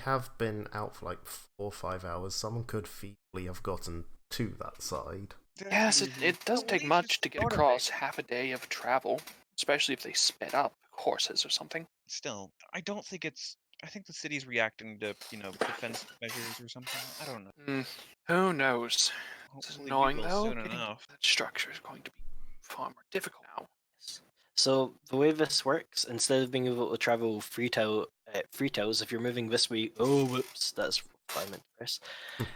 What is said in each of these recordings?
have been out for like 4 or 5 hours. Someone could feasibly have gotten to that side. Yes, it does take much to get across half a day of travel, especially if they sped up horses or something. Still, I don't think it's. I think the city's reacting to, defense measures or something. I don't know. Who knows? It's Hopefully annoying we will though. soon Getting enough. that structure is going to be far more difficult now. So the way this works, instead of being able to travel three tiles, if you're moving this way, oh whoops, that's what I meant to press.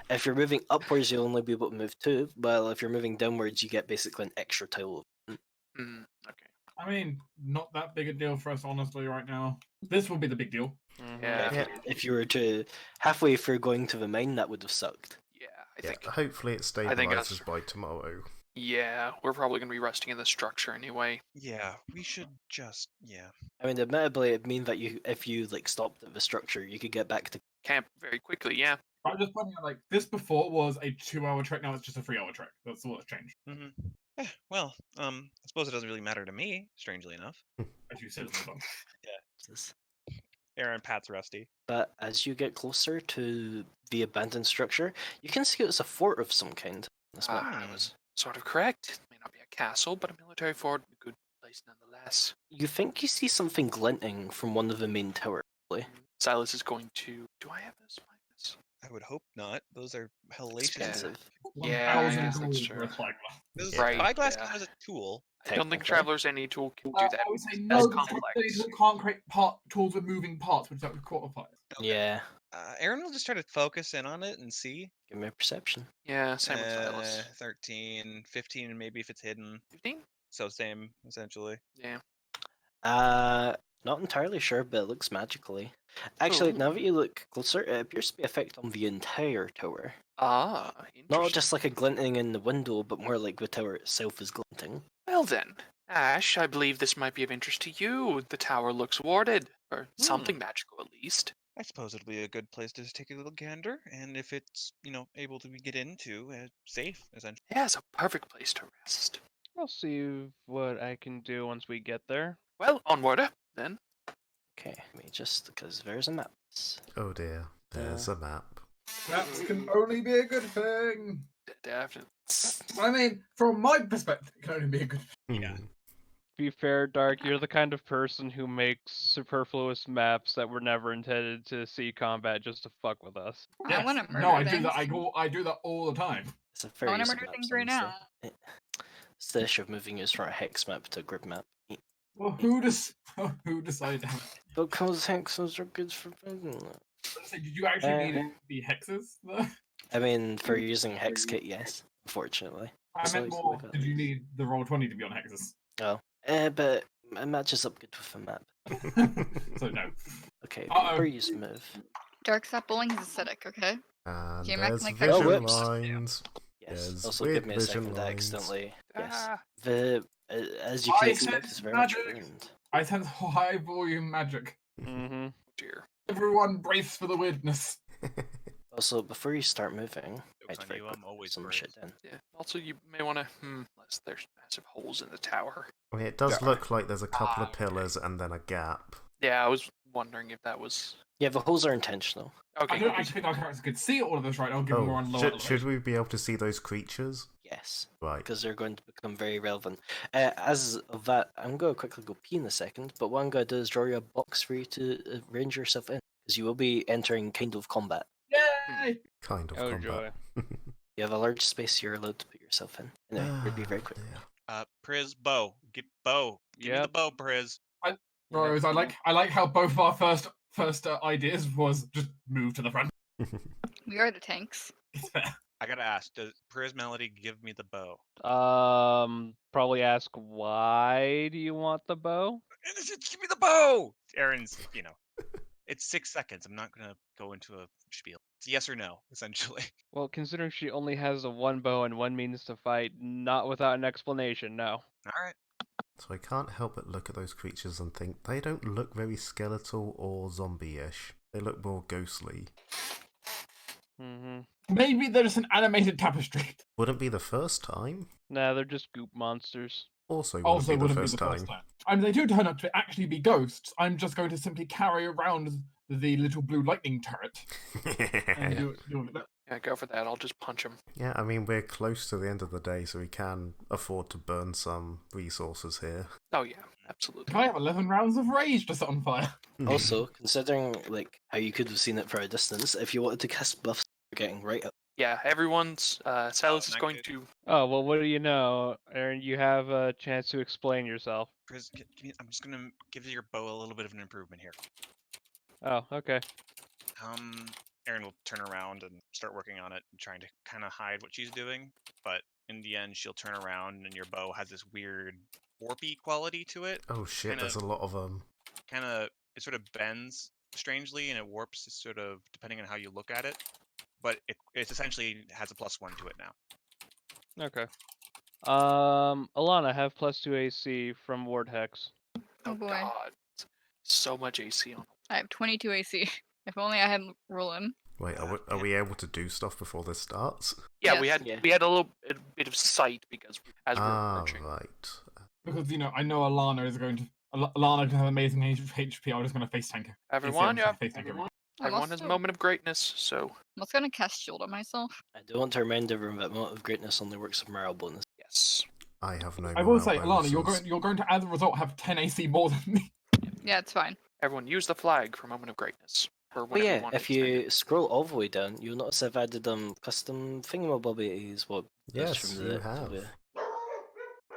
If you're moving upwards, you'll only be able to move 2, while if you're moving downwards, you get basically an extra tile. Okay. I mean, not that big a deal for us, honestly, right now. This will be the big deal. Yeah. If you were to halfway through going to the mine, that would have sucked. Yeah, I think. Hopefully it stabilizes by tomorrow. Yeah, we're probably going to be resting in the structure anyway. Yeah, we should just. Yeah. I mean, admittedly, it means that if you stopped at the structure, you could get back to camp very quickly. Yeah. I'm just pointing out, this before was a 2-hour trek. Now it's just a 3-hour trek. That's all that's changed. Yeah, well, I suppose it doesn't really matter to me. Strangely enough. As you said in the book. Aaron, Pat's rusty. But as you get closer to the abandoned structure, you can see it's a fort of some kind. I was sort of correct. It may not be a castle, but a military fort, a good place nonetheless. You think you see something glinting from one of the main towers. Silas is going to. Do I have this? I would hope not. Those are hellacious. Expensive. Yeah, that's true. Spyglass has a tool. I don't think travelers any tool can do that. I would say That's no, complex. they can't create tools with moving parts, which that would qualify. Okay. Yeah. Aaron will just try to focus in on it and see. Give me a perception. Yeah, same with Silas. 13, 15, maybe if it's hidden. 15? So same, essentially. Yeah. Not entirely sure, but it looks magically. Actually, now that you look closer, it appears to be effect on the entire tower. Ah, interesting. Not just like a glinting in the window, but more like the tower itself is glinting. Well then, Ash, I believe this might be of interest to you. The tower looks warded, or something magical at least. I suppose it'll be a good place to take a little gander, and if it's, able to get into, safe, essentially. Yeah, it's a perfect place to rest. I'll see what I can do once we get there. Well, onward, then. Okay, just because there's a map. Oh dear, there's a map. Maps can only be a good thing. Definitely. I mean, from my perspective, it can only be a good thing. Yeah. To be fair, Dark, you're the kind of person who makes superfluous maps that were never intended to see combat just to fuck with us. Yes. I want to murder No, I things. do that. I do that all the time. It's a I very want to useful murder map, things right honestly. now. It's the issue of moving it from a hex map to a grid map. Well, who decided to have it? Because hexes are good for building. So did you actually need it to be hexes, though? I mean, for using hex kit, yes. Unfortunately. I meant more, did you need the Roll20 to be on hexes? Oh. But it matches up good with the map. So no. Okay, Uh-oh. where you move? Dark, stop bullying his aesthetic, okay? And J-Mac there's like vision that. Oh, whoops. lines. Yes. There's Also, weird give me a vision second to lines. accidentally. Yes. Ah. As you can I expect, sense it's very much magic. ruined. I sense high volume magic. Mm-hmm. Dear. Everyone brace for the weirdness. Also, before you start moving, Joke's on you, I'm always some brave. shit in. Yeah. Also, you may want to, unless there's massive holes in the tower. I mean, it does Yeah. look like there's a couple of Okay. pillars and then a gap. Yeah, I was wondering if that was. Yeah, the holes are intentional. Okay. I don't actually think our characters could see all of this right now, given we're on lower should we be able to see those creatures? Yes, Right. because they're going to become very relevant. As of that, I'm going to quickly go pee in a second, but what I'm going to do is draw you a box for you to arrange yourself in, because you will be entering kind of combat. Yay! Kind of Oh, combat. You have a large space you're allowed to put yourself in. Anyway, it'll be very quick. Priz, bow. Give me the bow, Priz. Rose, I like how both our first ideas was just move to the front. We are the tanks. It's fair. I gotta ask, does Priz Melody give me the bow? Probably ask, why do you want the bow? Give me the bow! Aaron's, it's 6 seconds. I'm not gonna go into a spiel. It's yes or no, essentially. Well, considering she only has a one bow and one means to fight, not without an explanation, no. Alright. So I can't help but look at those creatures and think they don't look very skeletal or zombie-ish. They look more ghostly. Mm-hmm. Maybe they're just an animated tapestry. Wouldn't be the first time. Nah, they're just goop monsters. Also Also wouldn't be wouldn't the be first the time. first time. I mean, they do turn up to actually be ghosts. I'm just going to simply carry around the little blue lightning turret. And Yeah. do it like that. Yeah, go for that. I'll just punch him. Yeah, I mean, we're close to the end of the day, so we can afford to burn some resources here. Oh yeah, absolutely. Can I have 11 rounds of rage to set on fire? Also, considering like how you could have seen it for a distance, if you wanted to cast buffs, you're getting right up. Yeah, everyone's Silas is not going good. to. Oh, well, what do you know, Aaron? You have a chance to explain yourself. Chris, I'm just gonna give your bow a little bit of an improvement here. Oh, okay. Erin will turn around and start working on it, and trying to kind of hide what she's doing. But in the end, she'll turn around, and your bow has this weird warpy quality to it. Oh shit, Kinda- there's a lot of them. It sort of bends strangely, and it warps sort of depending on how you look at it. But it essentially has a +1 to it now. Okay. Alana, have +2 AC from Ward Hex. Oh boy. God, so much AC on. I have 22 AC. If only I had Roland. Wait, are we able to do stuff before this starts? Yeah, Yes. we had Yeah. a bit of sight because as we were Ah, approaching. right. Because, I know Alana is going to... Alana can have amazing HP. I'm just going to face tank her. Everyone, yeah, Face tank everyone. everyone has a moment of greatness. So I'm also gonna cast shield on myself. I do want to remind everyone that moment of greatness only works with morale bonus. yes, I have no I will morale say, Alana, bonuses. you're going to, as a result, have 10 AC more than me. Yeah, it's fine. everyone use the flag for moment of greatness. Or Oh whenever yeah, want to if expend it. you scroll all the way down, you'll notice I've added custom thingamabobbies. What? that's Yes, from you the have.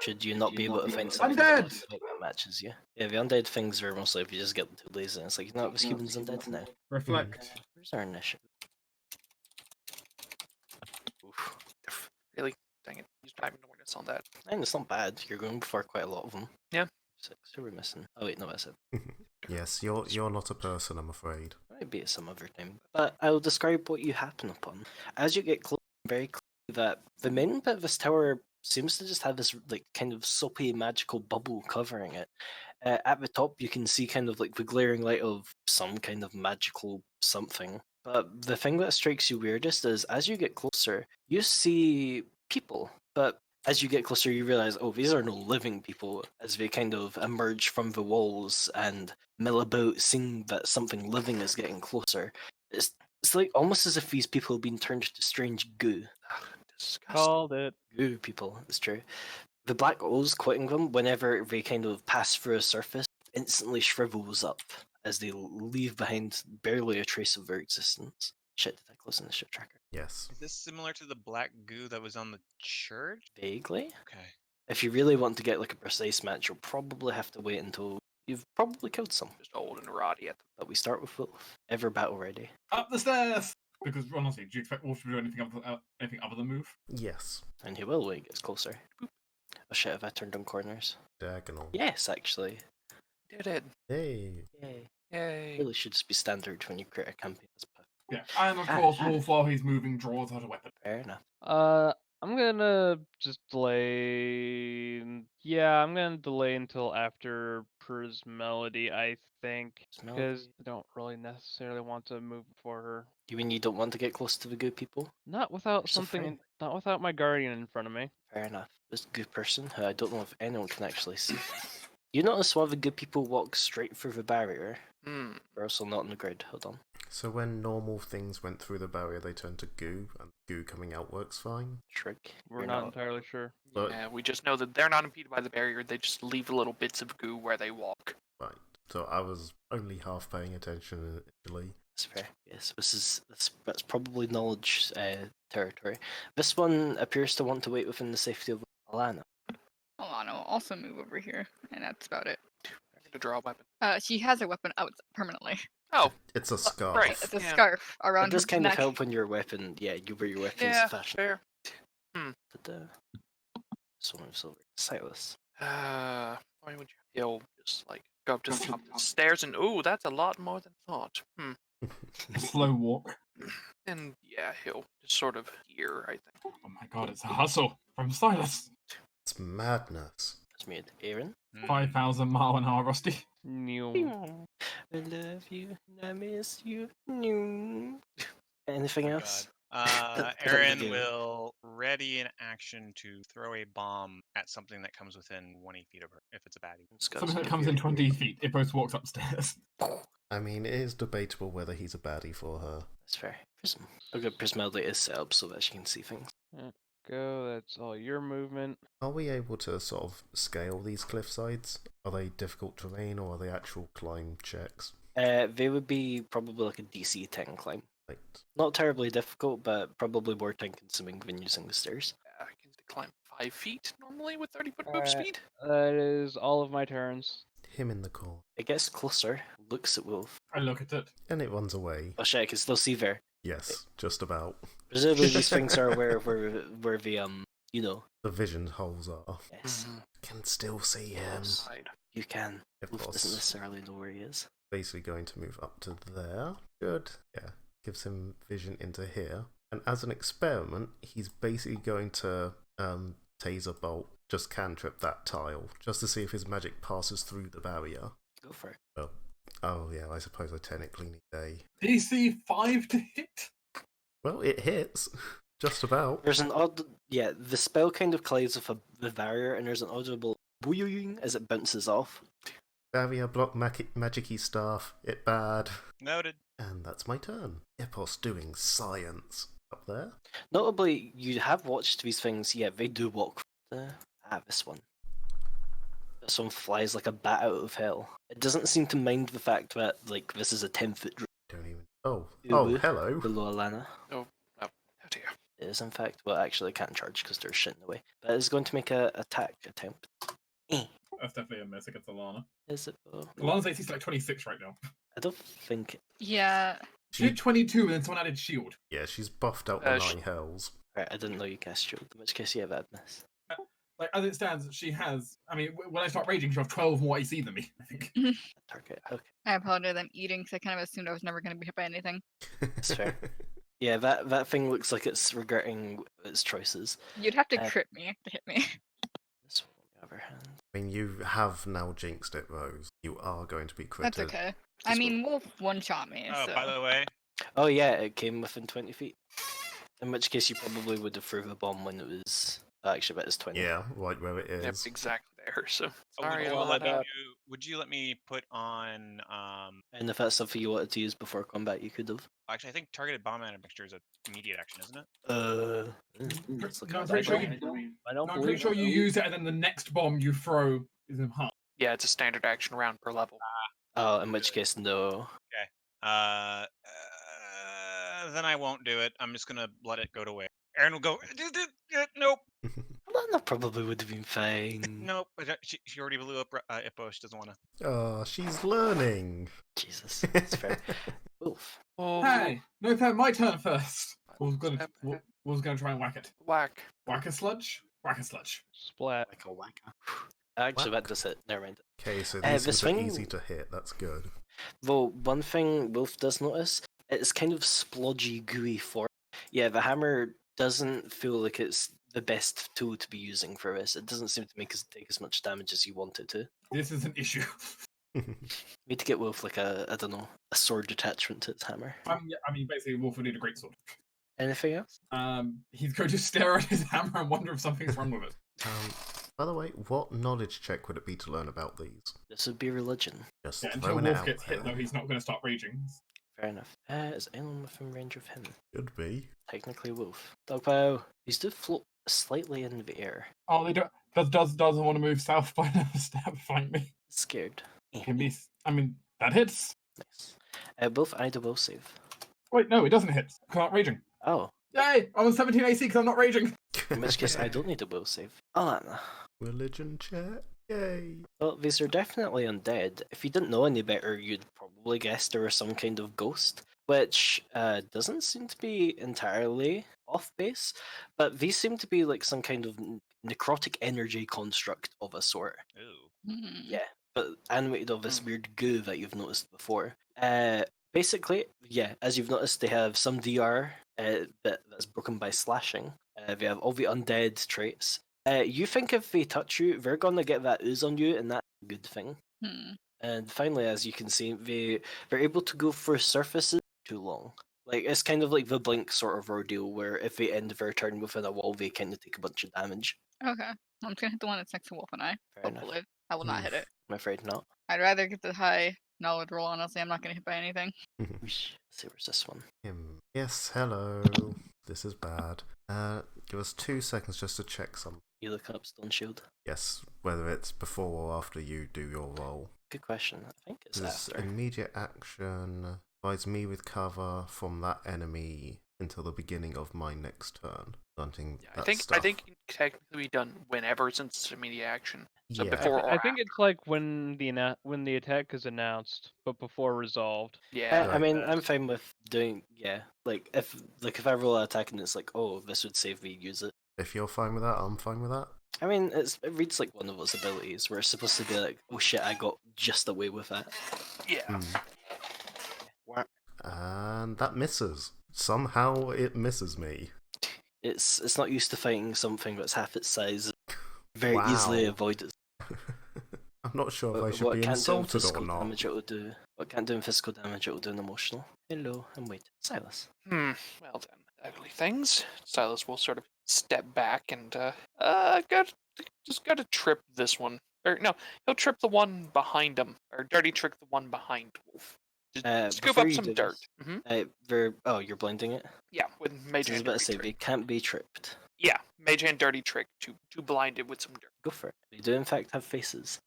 Should you not be able to find I'm something dead! that matches you? Yeah, the undead things are mostly if you just get them too lazy. It's like, it was humans undead now. Reflect. Where's our initiative? Oof. Really, dang it, use diamond awareness on that. And it's not bad. You're going before quite a lot of them. Yeah. 6. Who are we missing? Oh wait, no, that's it. Yes, you're not a person, I'm afraid. Might be it some other time. But I'll describe what you happen upon. As you get close, very clear that the main bit of this tower seems to just have this like kind of soapy magical bubble covering it. At the top, you can see kind of like the glaring light of some kind of magical something. But the thing that strikes you weirdest is as you get closer, you see people. But as you get closer, you realize, oh, these are no living people, as they kind of emerge from the walls and mill about, seeing that something living is getting closer. It's like almost as if these people have been turned to strange goo. Disgusting. Called it. Goo people, it's true. The black ooze quitting them, whenever they kind of pass through a surface, instantly shrivels up as they leave behind barely a trace of their existence. Shit, did I close in the ship tracker? Yes. Is this similar to the black goo that was on the church? Vaguely. Okay. If you really want to get like a precise match, you'll probably have to wait until you've probably killed some. Just old and rotty at the. But we start with Wolf. Ever battle ready. Up the stairs! Because, honestly, do you expect Wolf to do anything other than move? Yes. And he will when he gets closer. Oh shit, have I turned on corners? Diagonal. Yes, actually. Did it. Hey. Yay. Yay. Really should just be standard when you create a campaign. That's perfect. Yeah, and of course, Wolf, while he's moving, draws out a weapon. Fair enough. I'm gonna just delay. Yeah, I'm gonna delay until after Prismelody, I think, because I don't really necessarily want to move before her. You mean you don't want to get close to the good people? Not without You're so something. friendly. Not without my guardian in front of me. Fair enough. This good person, who I don't know if anyone can actually see. You notice one of the good people walks straight through the barrier. Hmm. They're also not on the grid. Hold on. So when normal things went through the barrier, they turned to goo, and goo coming out works fine? Shrug. We're You're not entirely sure. But- Yeah, we just know that they're not impeded by the barrier. They just leave little bits of goo where they walk. Right. So I was only half paying attention initially. That's fair. Yes, that's probably knowledge territory. This one appears to want to wait within the safety of Alana. Alana will also move over here, and that's about it. I'm gonna draw a weapon. She has a weapon out permanentally. Oh, It's a scarf. right. It's a Yeah. scarf around It does her kind neck. of help when your weapon, you wear your weapons yeah, fashion. fair. Ta-da. So moves over. Silas. Why would you? He'll just like go up to the top of the stairs and ooh, that's a lot more than I thought. Slow walk. And yeah, he'll just sort of hear, I think. Oh my god, it's a hustle from Silas. It's madness. That's me, Aaron. 5,000 mile an hour, Rusty. New. I love you and I miss you. Anything Oh, else? God. Put up the Aaron game. will ready an action to throw a bomb at something that comes within 20 feet of her, if it's a baddie. It's got Something some that comes in weird- 20 feet. It both walks upstairs. I mean, it is debatable whether he's a baddie for her. That's fair. Prism. A good Prismality is set up so that she can see things. Go, that's all your movement. Are we able to sort of scale these cliff sides? Are they difficult terrain or are they actual climb checks? They would be probably like a DC 10 climb. Right. Not terribly difficult, but probably more time consuming than using the stairs. I can climb 5 feet normally with 30-foot move speed. That is all of my turns. Him in the corner. It gets closer, looks at Wolf. I look at it. And it runs away. Oh shit, I can still see there. Yes, just about. Presumably these things are aware of where the, you know. The vision holes are. Yes, Can still see him. you can. Of Wolf course. doesn't necessarily know where he is. Basically going to move up to there. Good. Yeah. Gives him vision into here. And as an experiment, he's basically going to taser bolt, just cantrip that tile, just to see if his magic passes through the barrier. Go for it. Oh yeah, I suppose I technically need a... DC 5 to hit? Well, it hits. Just about. There's an odd... Yeah, the spell kind of collides with the barrier, and there's an audible booing as it bounces off. Barrier, block, magic-y staff, it bad. Noted. And that's my turn. Epos doing science. Up there. Notably, you have watched these things, yeah, they do walk. This one. This one flies like a bat out of hell. It doesn't seem to mind the fact that, like, this is a 10-foot drop Don't even... Oh, Ubu. hello. below Alana. Oh dear. It is, in fact, well, actually, it can't charge because there's shit in the way. But it's going to make a attack attempt. That's definitely a miss against Alana. Is it though? Alana's AC is like 26 right now. I don't think. Yeah. She did 22 and then someone added shield. Yeah, she's buffed out the 9 hells. Right, I didn't know you cast shield. In which case, yeah, bad miss. Like, as it stands, she has... I mean, when I start raging, she'll have 12 more AC than me, I think. Target. Okay, I apologize. I'm eating because I kind of assumed I was never going to be hit by anything. that's fair. Yeah, that thing looks like it's regretting its choices. You'd have to Uh, crit me to hit me. This one, on the other hand. I mean, you have now jinxed it, Rose. You are going to be critted. That's okay. I mean, Wolf one-shot me, Oh, so... by the way, Oh yeah, it came within 20 feet. In which case, you probably would have threw the bomb when it was. Actually, but it's 20. Yeah, right where it is. Yep, exactly there. So oh, sorry would, about that. would you let me put on? And if that's something you wanted to use before combat, you could have. Actually, I think targeted bomb mixture is an immediate action, isn't it? Let's look No, at I'm pretty sure that. you... I don't No, I'm pretty believe sure it. you use it and then the next bomb you throw is in half. Yeah, it's a standard action round per level. Oh, in which case, no. Then I won't do it. I'm just gonna let it go to waste. Aaron will go. Nope. Alana probably would have been fine. Nope. She already blew up Ippo. She doesn't want to. Oh, she's learning. Jesus, that's fair. Wolf. Oh, Hey! No fair, my turn first. Wolf's gonna try and whack it. whack. Whack a sludge? Whack a sludge. Splat. Like a whacker. Actually, that does it. Never mind. Okay, so this these things are thing- easy to hit. That's good. Though, one thing Wolf does notice, it's kind of splodgy, gooey form. Yeah, the hammer doesn't feel like it's the best tool to be using for this. It doesn't seem to make us take as much damage as you want it to. This is an issue. We need to get Wolf like a sword attachment to its hammer. I mean, basically, Wolf would need a great sword. Anything else? He's going to stare at his hammer and wonder if something's wrong with it. By the way, what knowledge check would it be to learn about these? This would be religion. Just Yeah, until throwing it Wolf out gets hit, there. though, he's not going to start raging. Fair enough. Is anyone within range of him? Could be. Technically Wolf. Dogpow. These do float slightly in the air. Oh, they don't. Doesn't want to move south by another step. Find me. Scared. Can be. I mean, that hits. Nice. Both either will save. Wait, no, it doesn't hit. 'Cause I'm not raging. Oh, Yay! I'm on 17 AC because I'm not raging. in which case I don't need a will save. Alana. Religion check. Yay. Well, these are definitely undead. If you didn't know any better, you'd probably guess they were some kind of ghost, which doesn't seem to be entirely off base, but these seem to be like some kind of necrotic energy construct of a sort. Ooh. Yeah, but animated of this weird goo that you've noticed before. Basically, yeah, as you've noticed, they have some DR that's broken by slashing. They have all the undead traits. You think if they touch you, they're gonna get that ooze on you, and that's a good thing. And finally, as you can see, they're able to go for surfaces too long. Like, it's kind of like the blink sort of ordeal, where if they end their turn within a wall, they kind of take a bunch of damage. Okay. I'm just going to hit the one that's next to Wolf and I. Fair enough. Hopefully. I will not hit it. I'm afraid not. I'd rather get the high knowledge roll, honestly. I'm not going to hit by anything. Let's see, where's this one? Yes, hello. This is bad. Give us 2 seconds just to check some. You look up Stone Shield. Yes, whether it's before or after you do your roll. Good question. I think it's This after. immediate action provides me with cover from that enemy until the beginning of my next turn. Hunting I that think stuff. it can technically be done whenever since it's immediate action. So Yeah. before or I think it's like when the attack is announced, but before resolved. Yeah. I mean, I'm fine with doing, like if I roll an attack and it's like, oh, this would save me, use it. If you're fine with that, I'm fine with that. I mean, it reads like one of those abilities where it's supposed to be like, oh shit, I got just away with that. Yeah. And that misses. Somehow it misses me. It's not used to fighting something that's half its size. Very Wow. easily avoided. I'm not sure if I should What be it can't do in insulted or physical not. damage, it will do. What it can't do in physical damage, it will do in emotional. Hello, I'm waiting. Silas. Well then, ugly things. Silas will sort of step back and gotta trip this one. Or no, he'll trip the one behind him, or dirty trick the one behind Wolf. Just scoop Before up you some do dirt. this, you're blinding it? Yeah, with Mage I was Hand about to Dirty say, Trick. they can't be tripped. Yeah, Mage Hand Dirty Trick to blind it with some dirt. Go for it. They do in fact have faces.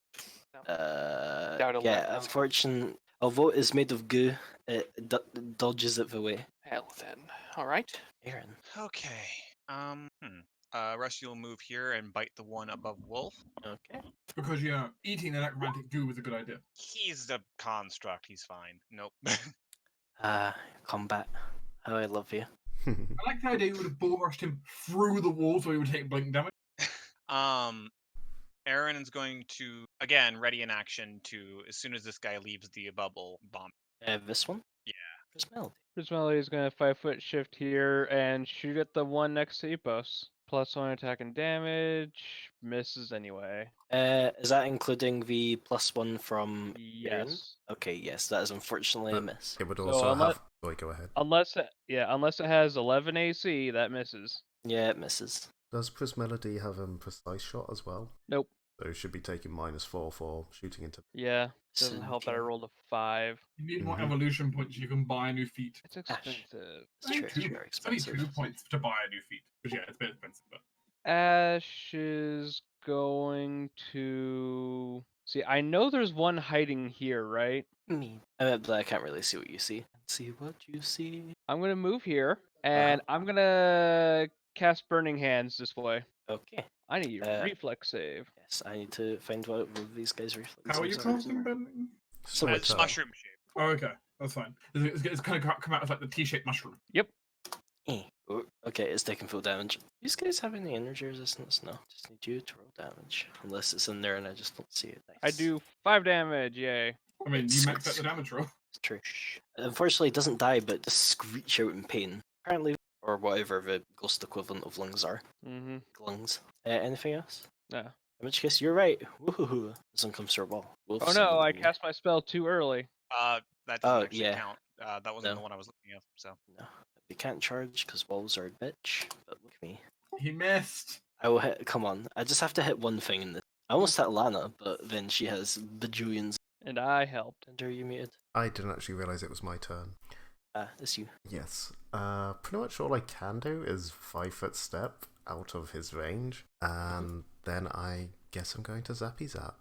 No. Yeah, 11. unfortunately, although it's made of goo, it dodges it away. Hell then. Alright. Aaron. Okay. Rusty will move here and bite the one above Wolf. Okay. Because, eating the necromantic goo was a good idea. He's the construct. He's fine. Nope. Combat. How I love you. I like the idea you would have bull rushed him through the wall so he would take blink damage. Aaron is going to again ready in action to as soon as this guy leaves the bubble bomb. This one? Yeah. Prismelody. Prismelody is going to 5-foot shift here and shoot at the one next to Epos. +1 attack and damage. Misses anyway. Is that including the +1 from Aaron? Yes. Okay, yes, that is unfortunately a miss. It would So also unless- have. Wait, go ahead. Unless it has 11 AC, that misses. Yeah, it misses. Does Prismelody have a precise shot as well? Nope. So it should be taking -4 for shooting into. Yeah. Doesn't help that I rolled a 5. You need more Mhm. evolution points, you can buy a new feat. It's expensive. It's true, it's true, It's only expensive. 2 points to buy a new feat. Because, it's a bit expensive, but. Ash is going to... See, I know there's one hiding here, right? But I can't really see what you see. See what you see. I'm going to move here, and I'm going to cast Burning Hands this way. Okay. I need a reflex save. Yes, I need to find what these guys' reflexes How are you casting bending? So Switch It's up. mushroom shape. Oh, okay. That's fine. It's kind of come out as like the T-shaped mushroom. Yep. Okay, it's taking full damage. These guys have any energy resistance? No. Just need you to roll damage. Unless it's in there and I just don't see it. Nice. I do 5 damage, yay. I mean, you maxed out the damage roll. It's true. Unfortunately, it doesn't die, but just screech out in pain. Apparently, or whatever the ghost equivalent of lungs are. Mm-hmm. Lungs. Anything else? No. In which case, you're right. Woohoo! This one comes through a wall. Oh no, I cast my spell too early. That doesn't actually yeah. count. That wasn't No. the one I was looking at. So No. We can't charge because walls are a bitch. But look at me. He missed. I will hit. Come on. I just have to hit one thing in this. I almost hit Lana, but then she has bajillions. And I helped. And are you muted? I didn't actually realise it was my turn. It's you. Yes. Pretty much all I can do is 5-foot step out of his range, and then I guess I'm going to Zappy Zap.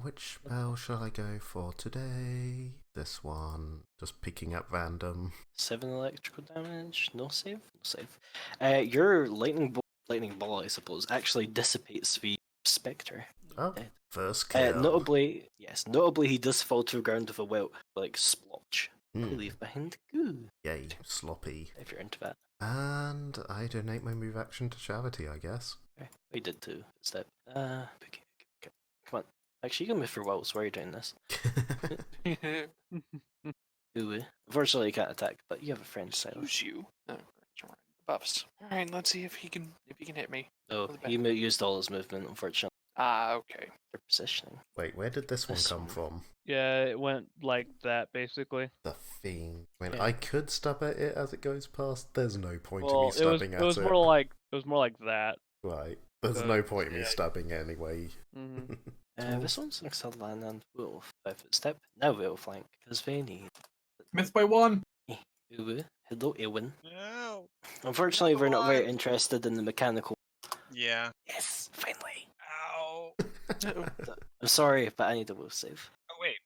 Which spell shall I go for today? This one. Just picking up random. 7 electrical damage. No save. No save. Your lightning ball, I suppose, actually dissipates the spectre. Oh, Dead. first kill. Notably, he does fall to the ground with a welt, like splotch. Leave behind goo. Yay, sloppy. If you're into that. And I donate my move action to charity, I guess. Okay. We did too. Step. Okay. Come on. Actually, you can move for welts while you're doing this. Ooh. Unfortunately, you can't attack, but you have a friend, Silas. Who's you? Oh, right, buffs. Alright, let's see if he can hit me. Oh, he used all his movement, unfortunately. Okay. They're positioning. Wait, where did this one This come one. from? Yeah, it went like that, basically. The Fiend. I mean, Yeah. I could stab at it as it goes past. There's no point in Well, me it stabbing was at more like that. Right. There's no point in me stabbing anyway. Mm-hmm. This one's next to Lan and Wolf. 5 foot step. Now we'll flank, because they need. Missed by 1. Uwu. Hello, Eowyn. No. Unfortunately, we're not very alive. interested in the mechanical. Yeah. Yes, finally. Ow. I'm sorry, but I need a wolf save. Oh wait.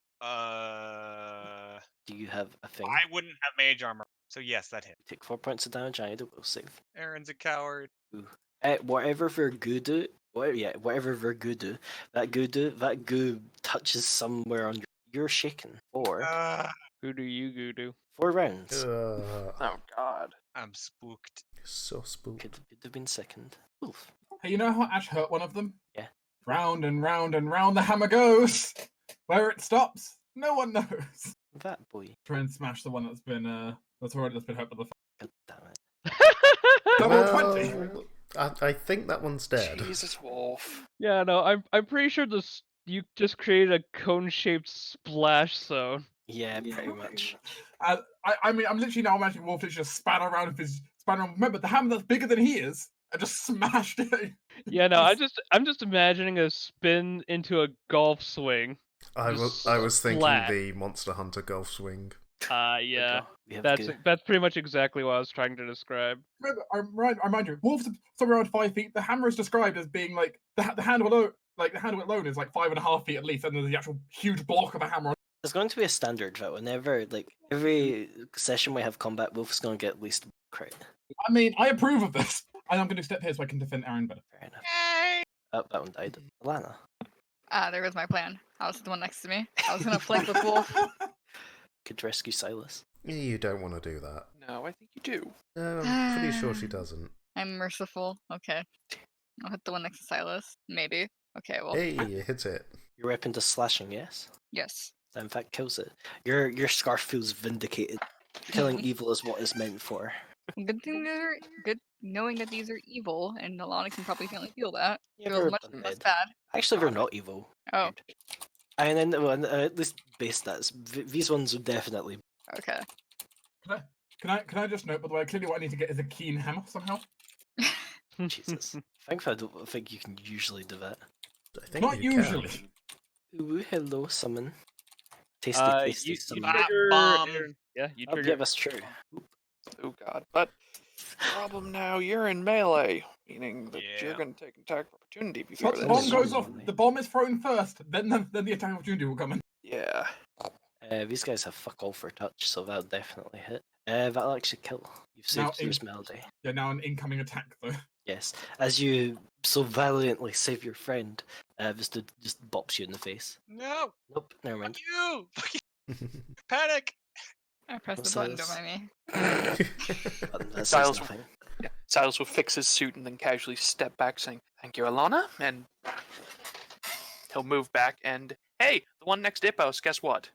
Do you have a thing? I wouldn't have mage armor, so yes, that hit. Take 4 points of damage. I need a wolf save. Aaron's a coward. Whatever Vergudu, whatever Vergudu, that goo touches somewhere on you're shaken. 4 Goodoo. 4 rounds. Oh God. I'm spooked. So spooked. Could have been second. Wolf. Hey, you know how Ash hurt one of them? Yeah. Round and round and round the hammer goes. Where it stops, no one knows. That boy. Try and smash the one that's been hurt by the. God damn it. Level 20. I think that one's dead. Jesus, Wolf. Yeah, no, I'm pretty sure you just created a cone-shaped splash zone. Yeah, pretty much. I mean, I'm literally now imagining Wolf just span around with his span around. Remember, the hammer that's bigger than he is, and just smashed it. Yeah, no, I'm just imagining a spin into a golf swing. I Just was thinking splat. the Monster Hunter golf swing. Yeah, We have that's goo. that's pretty much exactly what I was trying to describe. Remember, I remind you, Wolf's somewhere around 5 feet. The hammer is described as being like the handle alone. Like the handle alone is like 5.5 feet at least, and there's the actual huge block of a hammer. It's going to be a standard that whenever, like, every session we have combat, Wolf's going to get at least 1 crit. I mean, I approve of this, and I'm going to step here so I can defend Aaron better. Fair enough. Oh, that one died. Alana. There was my plan. I was the one next to me. I was gonna flank with Wolf. Could rescue Silas. You don't want to do that. No, I think you do. No, I'm pretty sure she doesn't. I'm merciful. Okay. I'll hit the one next to Silas. Maybe. Okay, well. Hey, you hit it. Your weapon does slashing, yes? Yes. That in fact kills it. Your scarf feels vindicated. Killing evil is what it's meant for. Good thing they're good knowing that these are evil, and Alana can probably feel that. Yeah, Feel they're much undead. less bad. Actually, they're not evil. Oh, And then, well, at least base stats. These ones would definitely. okay. Can I just note, by the way, clearly what I need to get is a keen hammer somehow. Jesus. Thankfully, I don't think you can usually do that. I think Not you usually. Can. Ooh, hello, summon. Tasty, tasty You summon. trigger. bomb. Yeah, you Oh, trigger. yeah, that's true. Oh God. But problem now, you're in melee, meaning that you're Yeah. going to take attack of opportunity before Once the this. bomb goes off, Normally. the bomb is thrown first, then the attack opportunity will come in. Yeah. These guys have fuck all for touch, so that'll definitely hit. That'll actually kill. You've Now saved Fierce Melody. Yeah, now an incoming attack though. Yes. As you so valiantly save your friend, this dude just bops you in the face. No. Nope, never mind. Fuck you. Panic. I pressed What's the button, this? don't mind me. Button, that says Styles- nothing. Yeah. Silas will fix his suit and then casually step back, saying, "Thank you, Alana," and he'll move back and, hey, the one next to Ippos, guess what?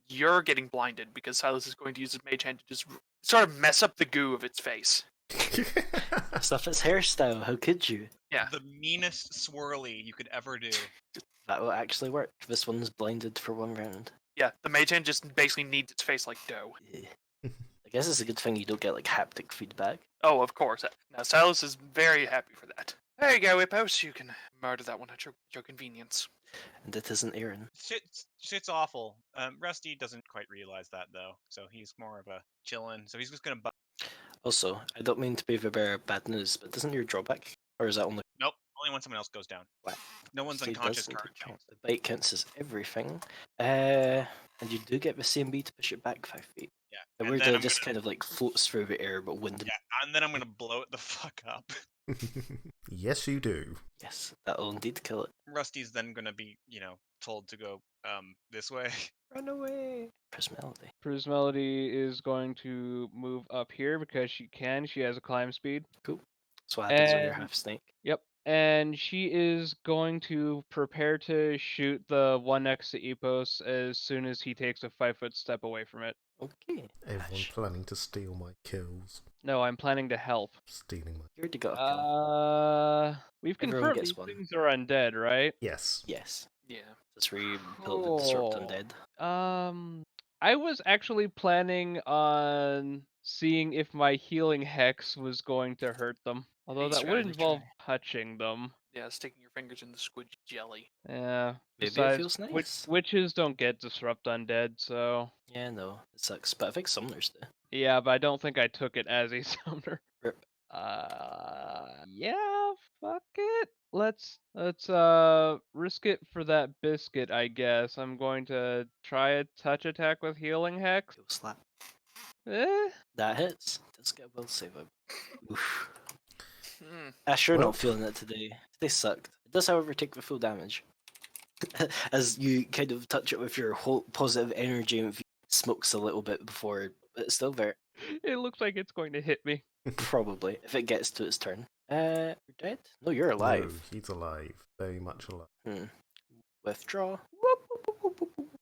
You're getting blinded because Silas is going to use his mage hand to just sort of mess up the goo of its face. Stuff its hairstyle, how could you? Yeah. The meanest swirly you could ever do. That will actually work. This one's blinded for 1 round. Yeah, the mage hand just basically kneads its face like dough. I guess it's a good thing you don't get like haptic feedback. Oh, of course. Now, Silas is very happy for that. There you go, Ippos. You can murder that one at your convenience. And it isn't Aaron. Shit's awful. Rusty doesn't quite realize that though, so he's more of a chillin'. So he's just gonna. Also, I don't mean to be the bearer of bad news, but doesn't your drawback? Or is that only Nope. Only when someone else goes down. Wow. No one's See, it unconscious does need to currently. count. The bite counts as everything. And you do get the CMB to push it back 5 feet. Yeah. The And weird then I'm just gonna, kind of like floats through the air, but wind. yeah, and then I'm gonna blow it the fuck up. Yes, you do. Yes, that'll indeed kill it. Rusty's then gonna be, told to go this way. Run away. Press Melody. Priz Melody is going to move up here because she can. She has a climb speed. That's what happens when you're And- half snake. Yep. And she is going to prepare to shoot the one next to Epos as soon as he takes a 5-foot step away from it. Okay. Everyone Ash, planning to steal my kills. No, I'm planning to help. Stealing my... you already got a kill. We've Everyone confirmed gets these one. things are undead, right? Yes. Yes. Yeah. That's where you build the Disrupt Cool. Undead. I was actually planning on seeing if my healing hex was going to hurt them. Although Nice, that would Riley, involve try. touching them. Yeah, sticking your fingers in the squidgy jelly. Yeah. Maybe it Besides, feels nice. witches don't get disrupt undead, so Yeah, no, it sucks, but I think summoners do. yeah, but I don't think I took it as a summoner. Rip. Yeah, fuck it. Let's risk it for that biscuit, I guess. I'm going to try a touch attack with healing hex. Go slap. Eh? That hits. Does get a will save up. Oof. Hmm. Sure Well- not feeling it today. Today sucked. It does, however, take the full damage. As you kind of touch it with your whole positive energy and it smokes a little bit before, but it's still there. It looks like it's going to hit me. Probably, if it gets to its turn. You're dead? No, you're alive. No, he's alive. Very much alive. Hmm. Withdraw.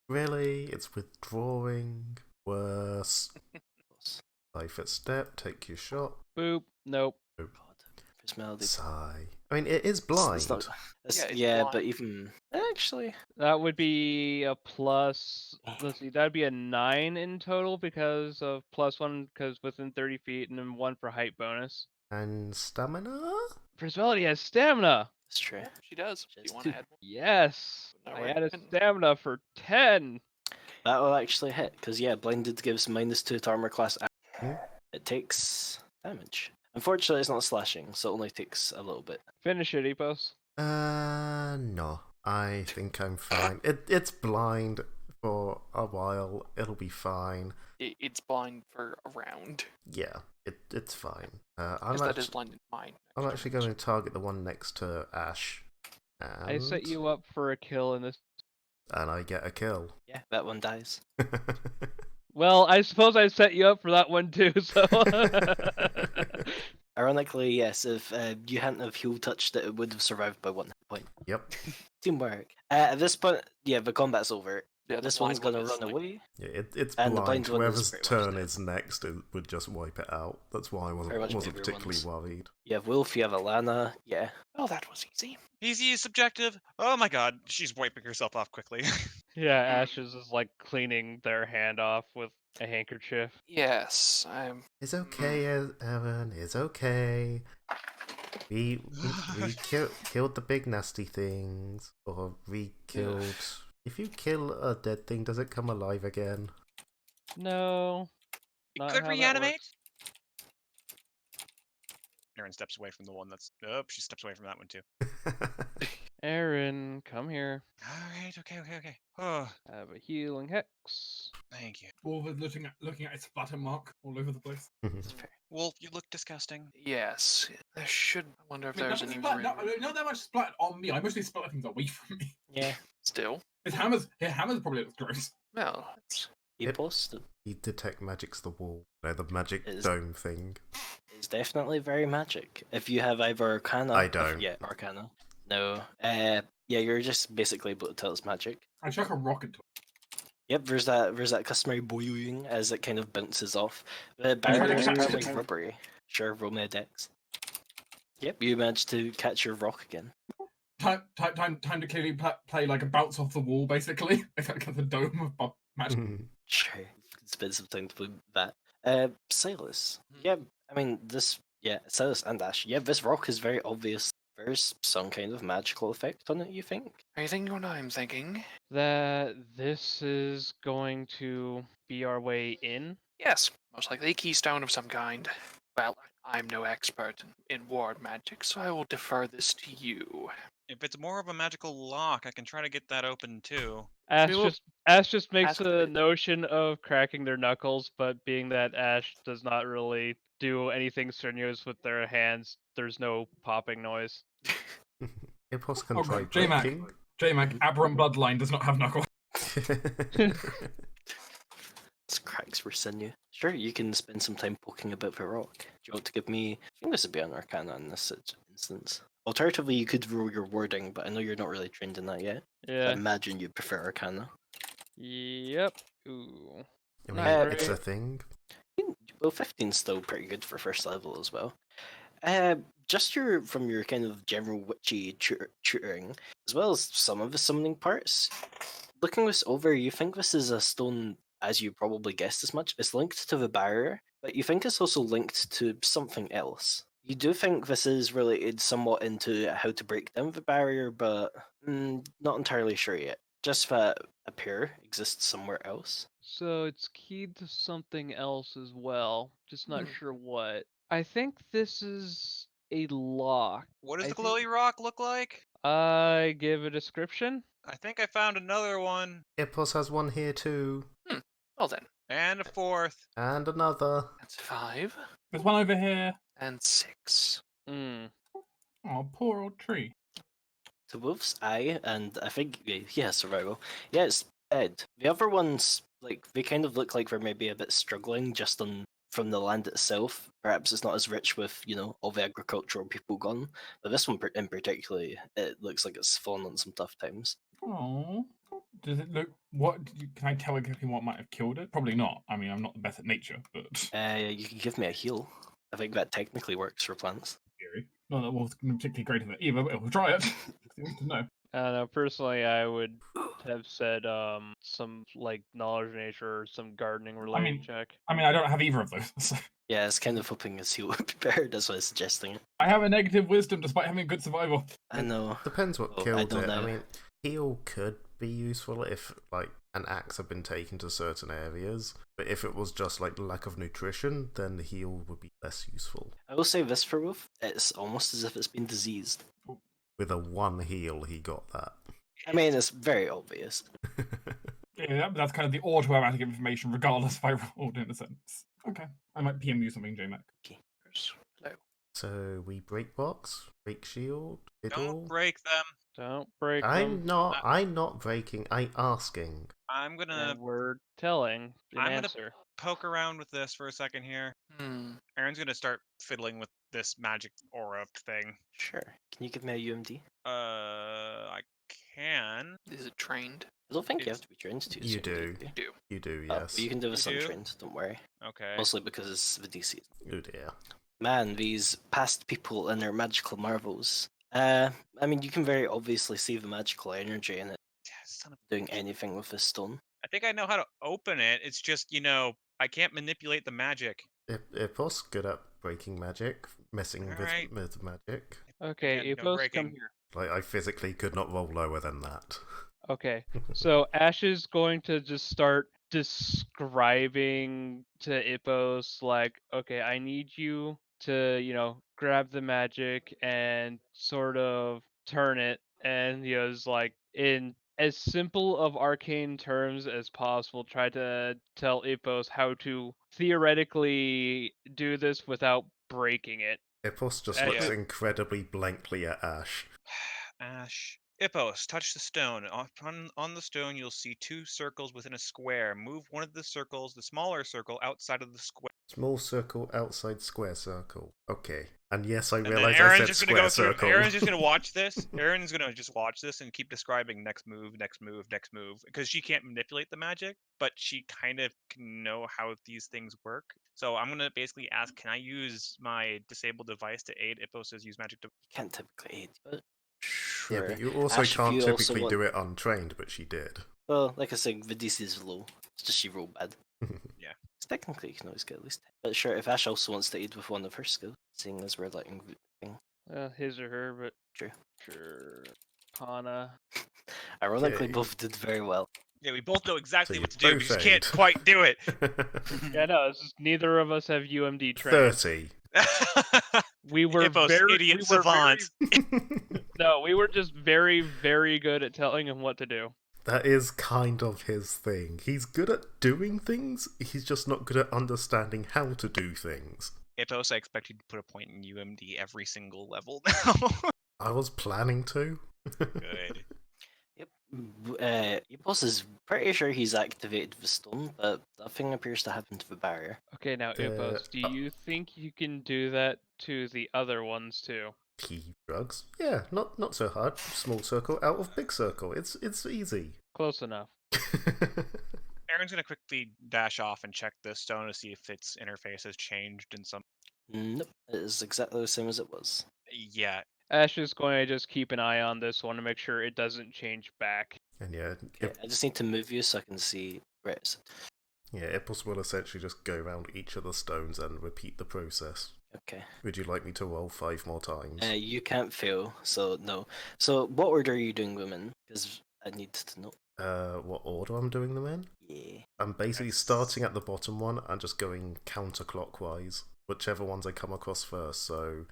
Really? It's withdrawing. Worse. 5-foot step, take your shot. Boop. Nope. God. First melody. Sigh. I mean, it is blind. It's not, Yeah, it's yeah, blind. but even actually, That would be a plus. Let's see, that'd be a 9 in total because of +1 because within 30 feet, and then 1 for height bonus. And stamina? Prismelody has stamina. it's true. Yeah, she does. She Do you has want two. to add one? Yes, No, I we're had a good. stamina for 10. That will actually hit because yeah, blinded gives -2 to armor class. Hmm. It takes damage. Unfortunately, it's not slashing, so it only takes a little bit. Finish it, Epos. No. I think I'm fine. It's blind for a while. It'll be fine. It's blind for a round. Yeah, it's fine. Because that is blind in mine. I'm actually going to target the one next to Ash. And... I set you up for a kill in this. And I get a kill. Yeah, that one dies. Well, I suppose I set you up for that one too. So. Ironically, yes, if you hadn't have heal touched it, it would have survived by 1 hit point. Yep. Teamwork. At this point, yeah, the combat's over. Yeah, the This one's blind gonna one is run like- away. Yeah, it's And the blind. blind one is Whoever's pretty much turn dead. is next, it would just wipe it out. That's why I Very much wasn't everyone's. particularly worried. You have Wolf, you have Alana, yeah. Oh, that was easy. Easy is subjective. Oh my god, she's wiping herself off quickly. Yeah, Ashes is like cleaning their hand off with a handkerchief. Yes, I'm. It's okay, Evan. It's okay. We killed the big nasty things, or we killed. If you kill a dead thing, does it come alive again? No. It Not could how that reanimate. works. Erin steps away from the one that's. Oh, she steps away from that one too. Aaron, come here. Alright, okay. Oh, I have a healing hex. thank you. Wolf is looking at its splatter mark all over the place. That's fair. Wolf, you look disgusting. Yes. There should. I wonder if there's any room. Not that much splat on me. I mostly splatter things away from me. Yeah. Still. His hammers probably looks gross. Well, it's. You Yep. posted. He detect magic's the wall. No, the magic It is- dome thing. It's definitely very magic. If you have either Arcana. I don't. Yeah, Arcana. No. Yeah, you're just basically able to tell it's magic. I chuck a rocket to it. Yep, there's that customary boing as it kind of bounces off. The trying to barriers are catch like it. rubbery. Sure, roll me a dex. Yep, you managed to catch your rock again. Time to clearly play like a bounce off the wall, basically. It's like the dome of magic. Sure, spend some time to play that. Silas. Yeah, I mean this. Yeah, Silas and Ash. Yeah, this rock is very obvious. There's some kind of magical effect on it. You think? Are you thinking what I'm thinking? That this is going to be our way in. Yes, most likely a keystone of some kind. Well, I'm no expert in ward magic, so I will defer this to you. If it's more of a magical lock, I can try to get that open too. Ash will just makes ask the it. notion of cracking their knuckles, but being that Ash does not really do anything strenuous with their hands, there's no popping noise. Ipos can Oh, try great. J-Mac. breaking. J-Mac, aberrant bloodline does not have knuckles. It's cracks for sinew. Sure, you can spend some time poking about the rock. Do you want to give me? I think this would be an Arcana in this instance. Alternatively, you could roll your wording, but I know you're not really trained in that yet. I Yeah. imagine you prefer Arcana. Yep. Ooh. I mean, Not it's very- a thing. Well, 15's still pretty good for first level as well. Just from your kind of general witchy tutoring, as well as some of the summoning parts. Looking this over, you think this is a stone, as you probably guessed as much. It's linked to the barrier, but you think it's also linked to something else. You do think this is related somewhat into how to break down the barrier, but not entirely sure yet. Just that a pair exists somewhere else. So it's keyed to something else as well, just not Hmm. sure what. I think this is a lock. What does I the think- glowy rock look like? I give a description. I think I found another one. Ipos has one here too. Well then, And a fourth. And another. that's 5 There's one over here. and 6. Hmm. Oh, poor old tree. The wolf's eye, and I think he has survival. Yeah, it's dead. The other ones, like, they kind of look like they're maybe a bit struggling just from the land itself. Perhaps it's not as rich with, all the agricultural people gone. But this one in particular, it looks like it's fallen on some tough times. Oh, does it look? Can I tell exactly what might have killed it? Probably not. I mean, I'm not the best at nature, but You can give me a heal. I think that technically works for plants. theory. Not that wolf's particularly great at it either, but we'll try it. Seems to know. I don't know. Personally, I would have said some like knowledge of nature or some gardening related check. I don't have either of those. So. Yeah, it's kind of hoping his heal would be better. That's why I'm suggesting it. I have a negative wisdom despite having a good survival. I know. Depends what Oh, I killed don't it. I know. mean, heal could be useful if, like, an axe had been taken to certain areas. But if it was just, like, lack of nutrition, then the heal would be less useful. I will say this for Wolf. It's almost as if it's been diseased. With a 1 heal, he got that. I mean, it's very obvious. Yeah, that's kind of the automatic information, regardless if I rolled in a sense. Okay, I might PM you something, JMac. Hello. So we break box, break shield, fiddle. Don't break them. Don't break I'm them. not breaking. I'm asking. I'm gonna And we're telling an I'm gonna- answer. poke around with this for a second here. Aaron's gonna start fiddling with this magic aura thing. Sure. Can you give me a UMD? I can. Is it trained? I don't think you It's- have to be trained to. You use do. UMD, Do. You do, Oh, yes. but you can do this You do? untrained, don't worry. Okay. Mostly because it's the DC. Oh dear. Man, these past people and their magical marvels. I mean, you can very obviously see the magical energy in it Son of- doing anything with this stone. I think I know how to open it. It's just, I can't manipulate the magic. Ipos good at breaking magic, messing Alright. with magic. Okay, Again, no Epos, come breaking. here. Like, I physically could not roll lower than that. Okay, so Ash is going to just start describing to Ipos, like, okay, I need you to, grab the magic and sort of turn it, and is like, in as simple of arcane terms as possible, try to tell Ipos how to theoretically do this without breaking it. Ipos just Yeah. looks incredibly blankly at Ash. Ash. Ippos, touch the stone. On the stone, you'll see 2 circles within a square. Move one of the circles, the smaller circle, outside of the square. Small circle outside square circle. Okay. And yes, I And then realize I Aaron's said just gonna square go through. circle. Aaron's just gonna watch this. Aaron's gonna just watch this and keep describing next move, next move, next move, because she can't manipulate the magic, but she kind of can know how these things work. So I'm gonna basically ask, can I use my disabled device to aid Ippos' use magic? You can't typically aid, but Yeah, sure. but you also Ash, if can't you also typically want- do it untrained, but she did. Well, like I said, the DC is low. It's just she rolled bad. Yeah. Technically, you can always get at least 10. But sure, if Ash also wants to aid with one of her skills, seeing as we're letting His or her, but True. Sure. Hana. Ironically, Okay. both did very well. Yeah, we both know exactly So what you to do. We both just can't aid. quite do it. Yeah, no, it's just neither of us have UMD training. 30. We were Ippos, very idiot we were very- savant. No, we were just very, very good at telling him what to do. That is kind of his thing. He's good at doing things, he's just not good at understanding how to do things. Ippos, I expect you to put a point in UMD every single level now. I was planning to. Good. Yep. Boss is pretty sure he's activated the stone, but nothing appears to happen to the barrier. Okay, now Ippos, do you think you can do that to the other ones too? Key drugs? Yeah, not so hard. Small circle out of big circle. It's easy. Close enough. Aaron's gonna quickly dash off and check this stone to see if its interface has changed in some. Nope, it is exactly the same as it was. Yeah. Ash is going to just keep an eye on this one to make sure it doesn't change back. And yeah, Okay, I just need to move you so I can see where it's. Ippos will essentially just go around each of the stones and repeat the process. Okay. Would you like me to roll 5 more times? You can't fail, so no. So what order are you doing them in? Because I need to know. What order I'm doing them in? Yeah. I'm basically That's- starting at the bottom one and just going counterclockwise, whichever ones I come across first. So,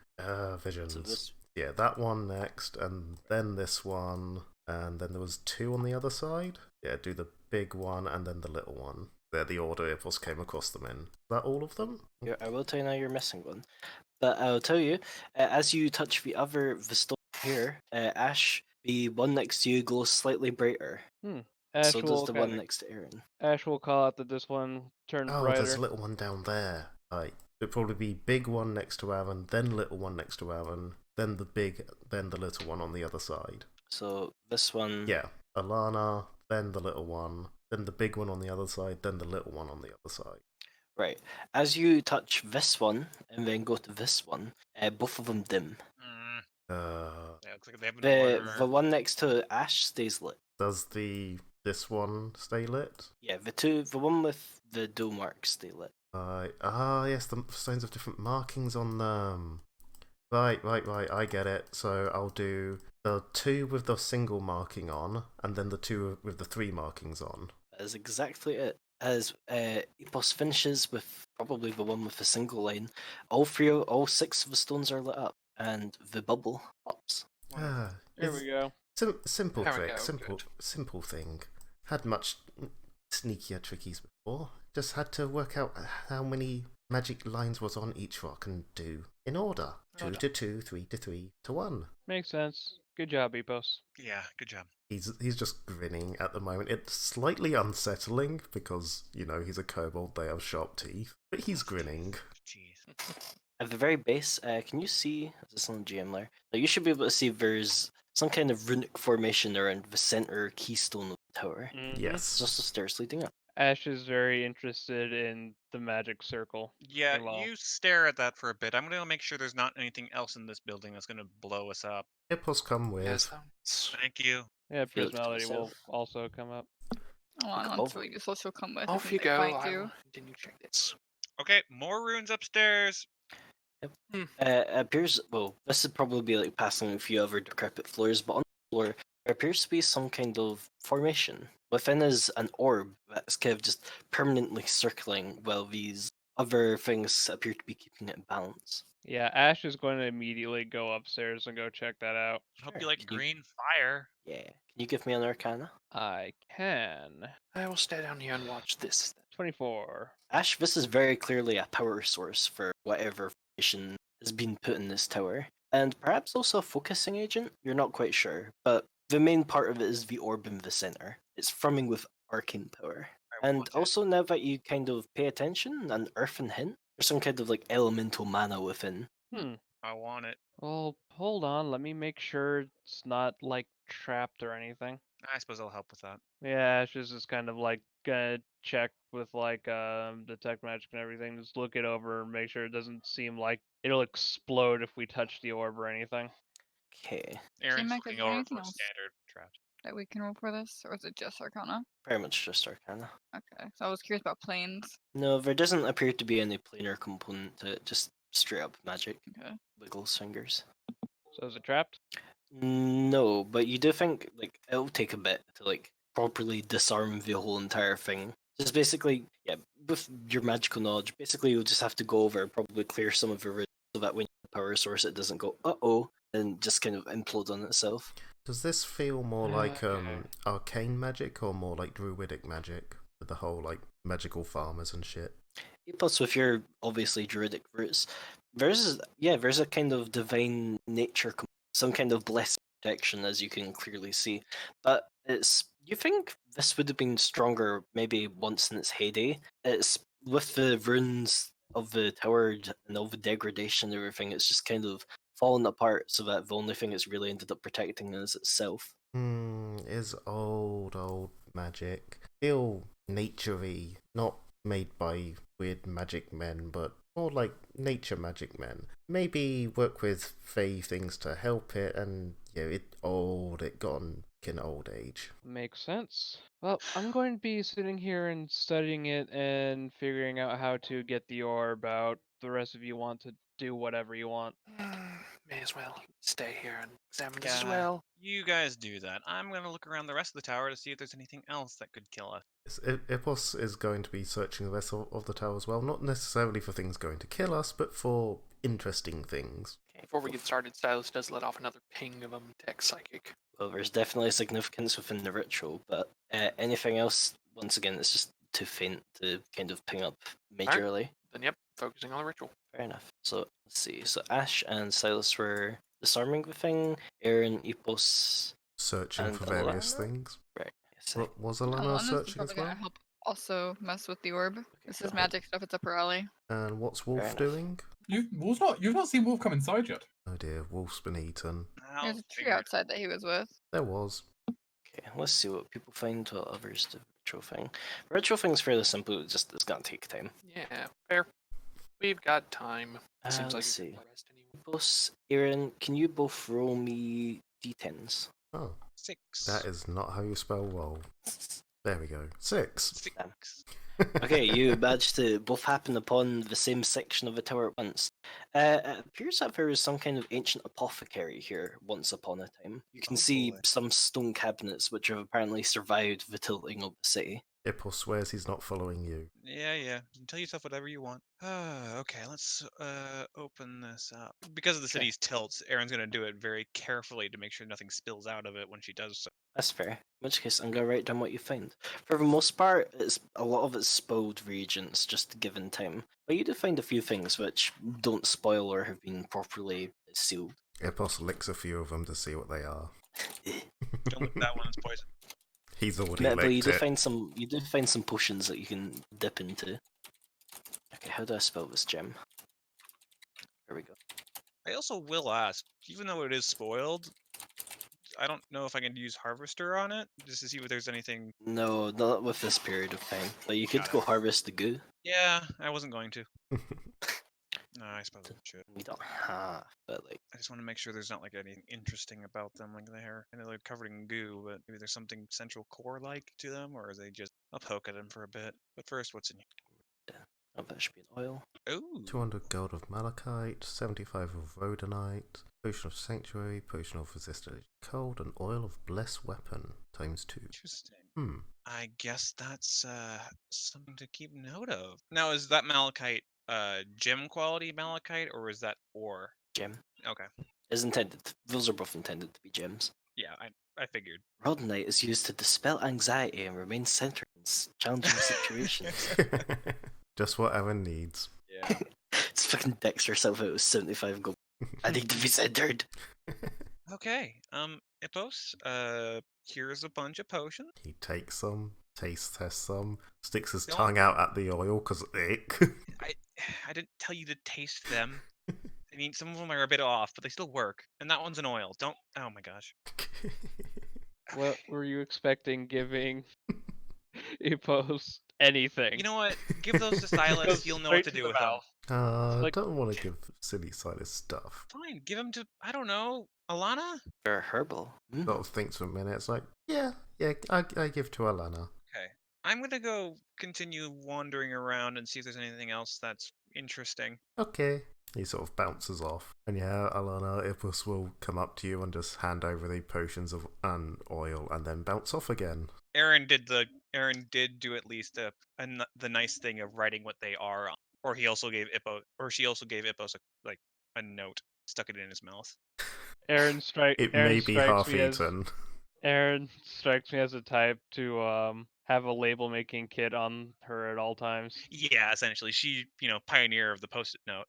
visions. So this. Yeah, that one next, and then this one, and then there was 2 on the other side. Yeah, do the big one and then the little one. They're the order Ipos came across them in. Is that all of them? I will tell you now you're missing one. But I'll tell you, as you touch the stone here, Ash, the one next to you glows slightly brighter. Ash So does will the kinda- one next to Aaron. Ash will call out that this one turned Oh, brighter. there's a little one down there. Right. It'd probably be big one next to Aaron, then little one next to Aaron, then the big, then the little one on the other side. So this one. Yeah, Alana, then the little one, then the big one on the other side, then the little one on the other side. Right. As you touch this one and then go to this one, both of them dim. Yeah, looks like they have an The order. one next to Ash stays lit. Does this one stay lit? Yeah, the one with the dual marks stay lit. Yes, the signs of different markings on them. Right, I get it. So I'll do the 2 with the single marking on, and then the 2 with the 3 markings on. That is exactly it. As Epos finishes with probably the one with the single line, all 6 of the stones are lit up, and the bubble pops. Ah, There we go. Simple There we trick, go, simple thing. Had much sneakier trickies before. Just had to work out how many magic lines was on each rock and do in order. 2 to 2, 3 to 3 to 1. Makes sense. Good job, Epos. Yeah, good job. He's just grinning at the moment. It's slightly unsettling because, he's a kobold, they have sharp teeth. But he's grinning. Jeez. At the very base, can you see, is this on GM layer? Now you should be able to see there's some kind of runic formation around the center keystone of the tower. Mhm. Yes. It's just the stairs leading up. Ash is very interested in the magic circle. Yeah, Meanwhile- you stare at that for a bit. I'm gonna make sure there's not anything else in this building that's gonna blow us up. Hippos come with. Yes. Thank you. Yeah, Feel it to Prismality will yourself. also come up. Oh, I Cool. want to just also come with. Off if you they go. find I you. will continue check this. Okay, more runes upstairs. Appears, well, this would probably be like passing a few other decrepit floors, but on the floor, there appears to be some kind of formation. Within is an orb that's kind of just permanently circling, while these other things appear to be keeping it in balance. Yeah, Ash is going to immediately go upstairs and go check that out. Hope Sure. you like Can you- green fire. Yeah. Can you give me an arcana? I can. I will stay down here and watch this. 24. Ash, this is very clearly a power source for whatever formation has been put in this tower. And perhaps also a focusing agent? You're not quite sure. But the main part of it is the orb in the center. It's thrumming with arcane power. I And want it. also, now that you kind of pay attention, an earthen hint, there's some kind of like elemental mana within. I want it. Well, hold on. Let me make sure it's not like trapped or anything. I suppose I'll help with that. Yeah, Ash is just kind of like gonna check with like detect magic and everything. Just look it over and make sure it doesn't seem like it'll explode if we touch the orb or anything. Okay, Aaron's Mac, is looking there over anything for else? standard traps. That we can roll for this, or is it just Arcana? very much just arcana. Okay, so I was curious about planes. No, there doesn't appear to be any planar component to it, just straight up magic. Okay. Wiggles fingers. So is it trapped? No, but you do think like it'll take a bit to like properly disarm the whole entire thing. Just basically, yeah, with your magical knowledge, basically you'll just have to go over and probably clear some of the risk so that when you have a power source it doesn't go uh-oh and just kind of implode on itself. Does this feel more like Okay. arcane magic or more like druidic magic? With the whole like magical farmers and shit. Plus with your obviously druidic roots, there's a kind of divine nature, some kind of blessed protection as you can clearly see. But you think this would have been stronger maybe once in its heyday. It's with the ruins of the tower and all the degradation and everything, it's just kind of fallen apart so that the only thing it's really ended up protecting is itself. Is old magic. Feel nature-y, not made by weird magic men, but more like nature magic men. Maybe work with fey things to help it, and it got on in old age. Makes sense. Well, I'm going to be sitting here and studying it and figuring out how to get the orb out. The rest of you want to do whatever you want. May as well stay here and examine this as Yeah. well. You guys do that. I'm gonna look around the rest of the tower to see if there's anything else that could kill us. Ipos is going to be searching the rest of the tower as well, not necessarily for things going to kill us, but for interesting things. Before we get started, Stylus does let off another ping of tech psychic. Well, there's definitely a significance within the ritual, but anything else, once again, it's just too faint to kind of ping up majorly. Then yep, focusing on the ritual. Fair enough. So, let's see. So, Ash and Silas were disarming the thing. Aaron, Epos, Searching and for various Alana? things. Right. Yes, What was Alana Alana's searching probably as well? gonna help also mess with the orb. This is so- magic stuff. It's up her alley. And what's Fair Wolf enough. doing? You've not seen Wolf come inside yet. Oh dear, Wolf's been eaten. There's a tree outside that he was with. There was. Okay, let's see what people find while others do the ritual thing. The ritual thing's fairly simple, it's gonna take time. Yeah, fair. We've got time. Seems like let's we see. can rest anyway. Epos, Aaron, can you both roll me d10s? Oh, 6. that is not how you spell roll. There we go. 6. 6. Okay, you managed to both happen upon the same section of the tower at once. It appears that there was some kind of ancient apothecary here once upon a time. You can Oh, see boy. some stone cabinets which have apparently survived the tilting of the city. Ipos swears he's not following you. Yeah. You can tell yourself whatever you want. Okay, let's open this up. Because of the Okay. city's tilts, Erin's gonna do it very carefully to make sure nothing spills out of it when she does so. That's fair. In which case, I'm going to write down what you find. For the most part, a lot of it's spoiled reagents, just given time. But you do find a few things which don't spoil or have been properly sealed. Ipos licks a few of them to see what they are. Don't look at that one, it's poison. He's already But you licked do it. find some. You do find some potions that you can dip into. Okay, how do I spell this gem? There we go. I also will ask, even though it is spoiled, I don't know if I can use Harvester on it, just to see if there's anything. No, not with this period of time. But you could Got it. go harvest the goo. Yeah, I wasn't going to. No, I suppose I should. We don't have, but like. I just want to make sure there's not like anything interesting about them, like the hair. I know they're covered in goo, but maybe there's something central core-like to them, or is they just? I'll poke at them for a bit. But first, what's in here? Oh, that should be an oil. Ooh, 200 gold of malachite, 75 of rhodonite, potion of sanctuary, potion of resistance cold, and oil of blessed weapon times 2. interesting. Hmm. I guess that's something to keep note of. Now, is that malachite gem quality malachite, or is that ore? Gem. Okay, Is intended. Those are both intended to be gems. yeah, I figured. Rhodonite is used to dispel anxiety and remain centered in challenging situations. Just what Aaron needs. Yeah. It's fucking decks herself out with 75 gold. I need to be centered. Okay. Ipos. Here's a bunch of potions. He takes some, taste tests some, sticks his Don't- tongue out at the oil because ick. I didn't tell you to taste them. I mean, some of them are a bit off, but they still work. And that one's an oil. Don't. Oh my gosh. What were you expecting giving Epos anything? You know what? Give those to Goes Silas. He'll know what straight to to do the with them. mouth. I like- don't want to give silly Silas stuff. Fine. Give them to, I don't know, Alana? They're herbal. Sort of thinks for a minute. It's like, yeah, I give to Alana. Okay. I'm gonna go continue wandering around and see if there's anything else that's interesting. Okay. He sort of bounces off. And yeah, Alana, Ipos will come up to you and just hand over the potions of and oil and then bounce off again. Aaron did do at least the nice thing of writing what they are, or she also gave Ipos a note, stuck it in his mouth. Aaron It may be half eaten. Aaron strikes me as a type to have a label making kit on her at all times. Yeah, essentially, she pioneer of the post-it note.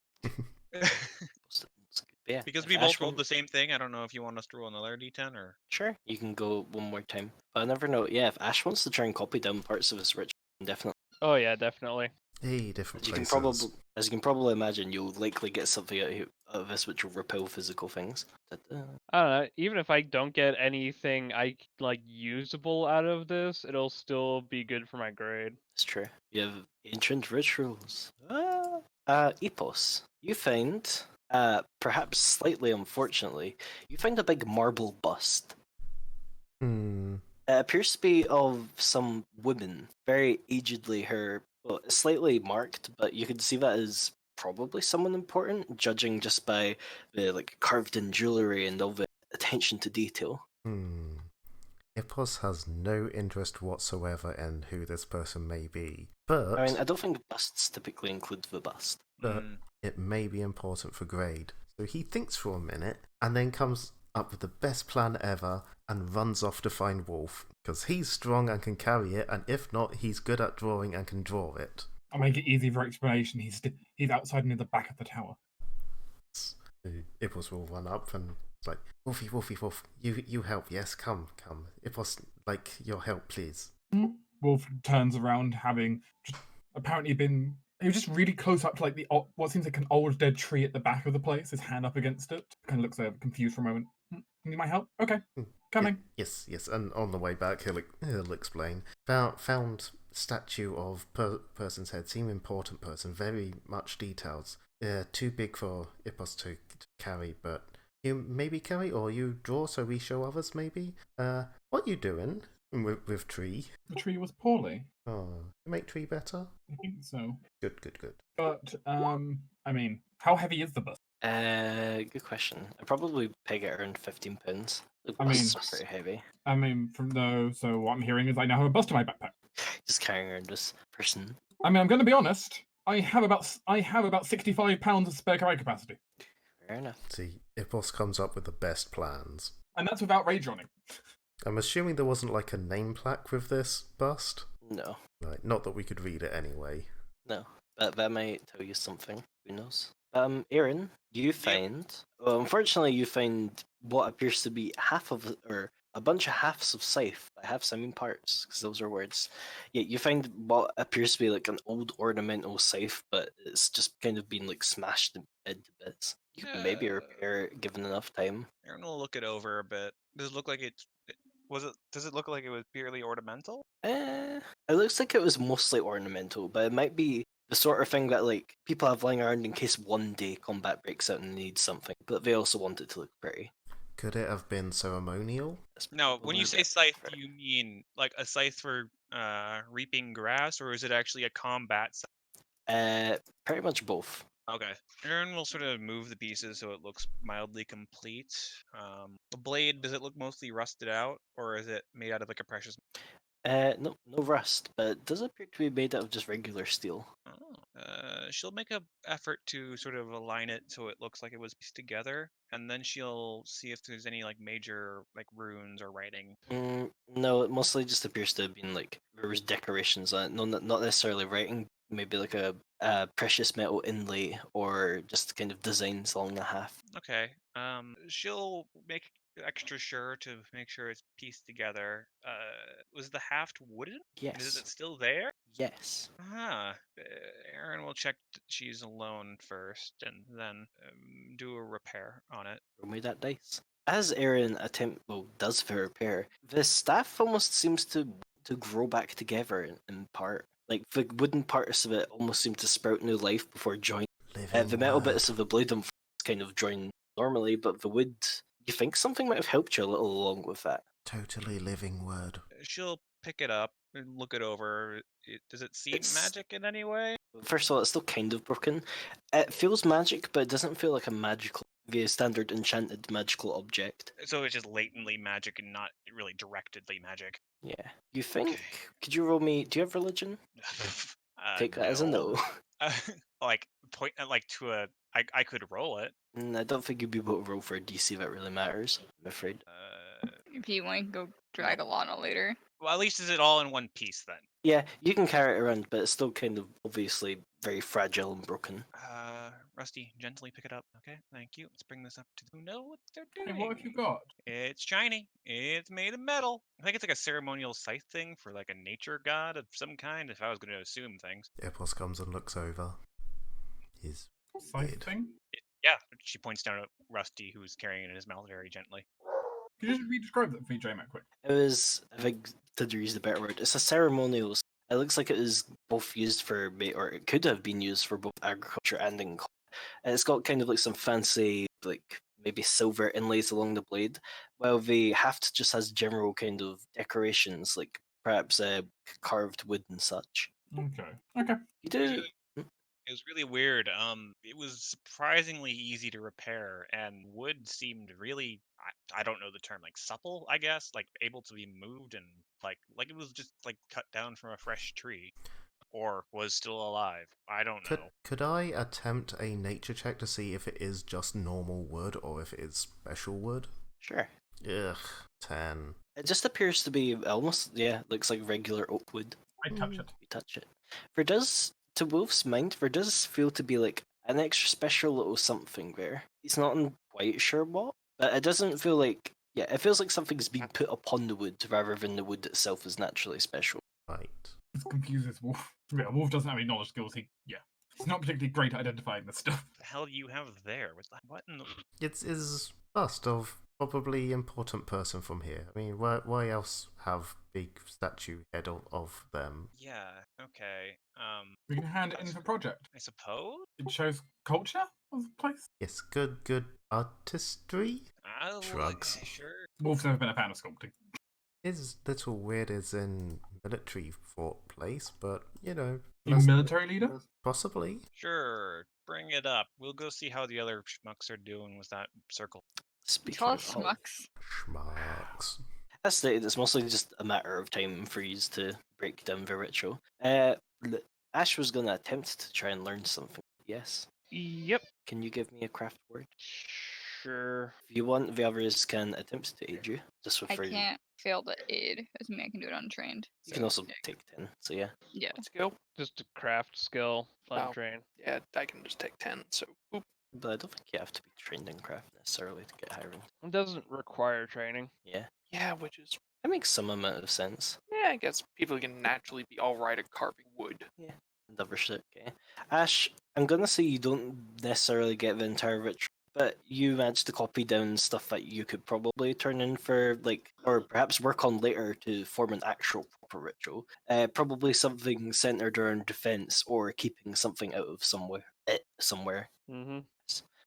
Yeah. Because if we Ash both rolled wants- the same thing. I don't know if you want us to roll another d10 or. Sure, you can go one more time. But I never know. Yeah, if Ash wants to try and copy down parts of his ritual, definitely. Oh yeah, definitely. Hey, different As you places. can probably imagine, you'll likely get something out of this which will repel physical things. Ta-da. I don't know. Even if I don't get anything like usable out of this, it'll still be good for my grade. It's true. You have ancient rituals. Epos. You find, perhaps slightly unfortunately, you find a big marble bust. It appears to be of some woman, very agedly. Well, it's slightly marked, but you can see that as probably someone important, judging just by the carved-in jewelry and all the attention to detail. Ipos has no interest whatsoever in who this person may be, but I mean, I don't think busts typically include the bust. it may be important for grade. So he thinks for a minute and then comes up with the best plan ever and runs off to find Wolf because he's strong and can carry it, and if not, he's good at drawing and can draw it. I'll make it easy for explanation. He's outside near the back of the tower. So Ipos will run up and it's like, Wolfie, Wolfie, Wolf, you help, yes, come. Ipos, like, your help, please. Wolf turns around, having just apparently been. He was just really close up to like what seems like an old dead tree at the back of the place. His hand up against it. Kind of looks confused for a moment. Need my help? Okay, coming. Yes. And on the way back, he'll explain. Found statue of person's head. Seem important person. Very much details. Too big for Ipos to carry, but you maybe carry or you draw so we show others maybe. What you doing with tree? The tree was poorly. Oh, you make tree better? I think so. Good. But I mean, how heavy is the bus? Good question. I probably peg it around 15 pounds. The I mean- busts are pretty heavy. I mean, so what I'm hearing is I now have a bus in my backpack. Just carrying around this person. I mean, I'm going to be honest. I have about 65 pounds of spare carry capacity, Fair enough. See, Ipos comes up with the best plans. and that's without rage running. I'm assuming there wasn't like a name plaque with this bust. No, Like, not that we could read it anyway. no. That might tell you something. Who knows? Aaron, you find. Well, unfortunately, you find what appears to be a bunch of halves of scythe. By halves, I mean parts, because those are words. Yeah, you find what appears to be like an old ornamental scythe, but it's just kind of been like smashed into bits. You can maybe Yeah. repair it given enough time. Aaron will look it over a bit. Does it look like does it look like it was purely ornamental? It looks like it was mostly ornamental, but it might be the sort of thing that like people have lying around in case one day combat breaks out and they need something, but they also want it to look pretty. Could it have been ceremonial? That's No, when probably you a say bit scythe, fair. do you mean like a scythe for reaping grass, or is it actually a combat scythe? Pretty much both. Okay. Aaron will sort of move the pieces so it looks mildly complete. The blade, does it look mostly rusted out, or is it made out of like a precious? No rust, but it does appear to be made out of just regular steel. She'll make a effort to sort of align it so it looks like it was pieced together, and then she'll see if there's any like major like runes or writing. No, it mostly just appears to have been like there was decorations on it. No, not necessarily writing. Maybe like a precious metal inlay or just kind of designs along the half. Okay. She'll make extra sure to make sure it's pieced together. Was the haft wooden? Yes. Is it still there? Yes. Aaron will check she's alone first, and then do a repair on it. Roll me that dice. As Aaron does the repair, the staff almost seems to grow back together in part. Like the wooden parts of it almost seem to sprout new life before joining. The metal bits of the blade kind of join normally, but the wood, you think something might have helped you a little along with that. Totally living word. She'll pick it up and look it over. Does it seem magic in any way? First of all, it's still kind of broken. It feels magic, but it doesn't feel like the standard enchanted magical object. So it's just latently magic and not really directedly magic. Yeah. You think? Okay. Could you roll me? Do you have religion? Take that as a no. Like point like to a. I could roll it. I don't think you'd be able to roll for a DC that really matters, I'm afraid. If you want to go drag Alana later. Well, at least is it all in one piece then? Yeah, you can carry it around, but it's still kind of obviously very fragile and broken. Rusty, gently pick it up. Okay, thank you. Let's bring this up to who know what they're Hey, doing. what have you got? It's shiny. It's made of metal. I think it's like a ceremonial scythe thing for like a nature god of some kind, if I was going to assume things. Ipos comes and looks over. He's Scythe weird. thing? Yeah, she points down at Rusty, who's carrying it in his mouth very gently. Could you just re-describe that for me, J-Mac, quick? It was, I think, to use the better word, it's a ceremonial. It looks like it is both used for, or it could have been used for both agriculture and in. It's got kind of like some fancy, like maybe silver inlays along the blade, while the haft just has general kind of decorations, like perhaps carved wood and such. Okay. You do. It was really weird. It was surprisingly easy to repair, and wood seemed really, I don't know the term, like supple, I guess, like able to be moved and like it was just like cut down from a fresh tree, or was still alive. I don't know. Could I attempt a nature check to see if it is just normal wood or if it is special wood? Sure. Ugh, 10. It just appears to be almost, looks like regular oak wood. I touch it. You touch it. There does, to Wolf's mind, there does feel to be like an extra special little something there. He's not quite sure what, but it doesn't feel like, it feels like something's been put upon the wood rather than the wood itself is naturally special. Right. This confuses Wolf. Yeah, Wolf doesn't have any knowledge skills. He's not particularly great at identifying this stuff. The hell do you have there? What in the... It's his bust of probably important person from here. I mean, why else have big statue head of them? Yeah, okay. We can hand it in for project. I suppose? It shows culture of the place. Yes, good artistry. Shrugs. Sure. Wolf's never been a fan of sculpting. His little weird is in military fort place, but You military leader? possibly. Sure, bring it up. We'll go see how the other schmucks are doing with that circle. Speaking Call of us all- schmucks. Schmucks. As stated, it's mostly just a matter of time for you to break down the ritual. Ash was going to attempt to try and learn something. Yes. Yep. Can you give me a craft word? Sure. If you want, the others can attempt to aid you. Just with I can't fail to aid. Doesn't mean I can do it untrained. You can also take 10. So yeah. Yeah. Let's go. Just a craft skill, Wow. untrained. Yeah, I can just take 10. So, oop. But I don't think you have to be trained in craft necessarily to get higher rank. It doesn't require training. Yeah. Yeah, which is, That makes some amount of sense. yeah, I guess people can naturally be alright at carving wood. And other shit, okay. Ash, I'm gonna say you don't necessarily get the entire ritual, but you managed to copy down stuff that you could probably turn in for, like, or perhaps work on later to form an actual proper ritual. Probably something centered around defense or keeping something out of somewhere. Mm-hmm.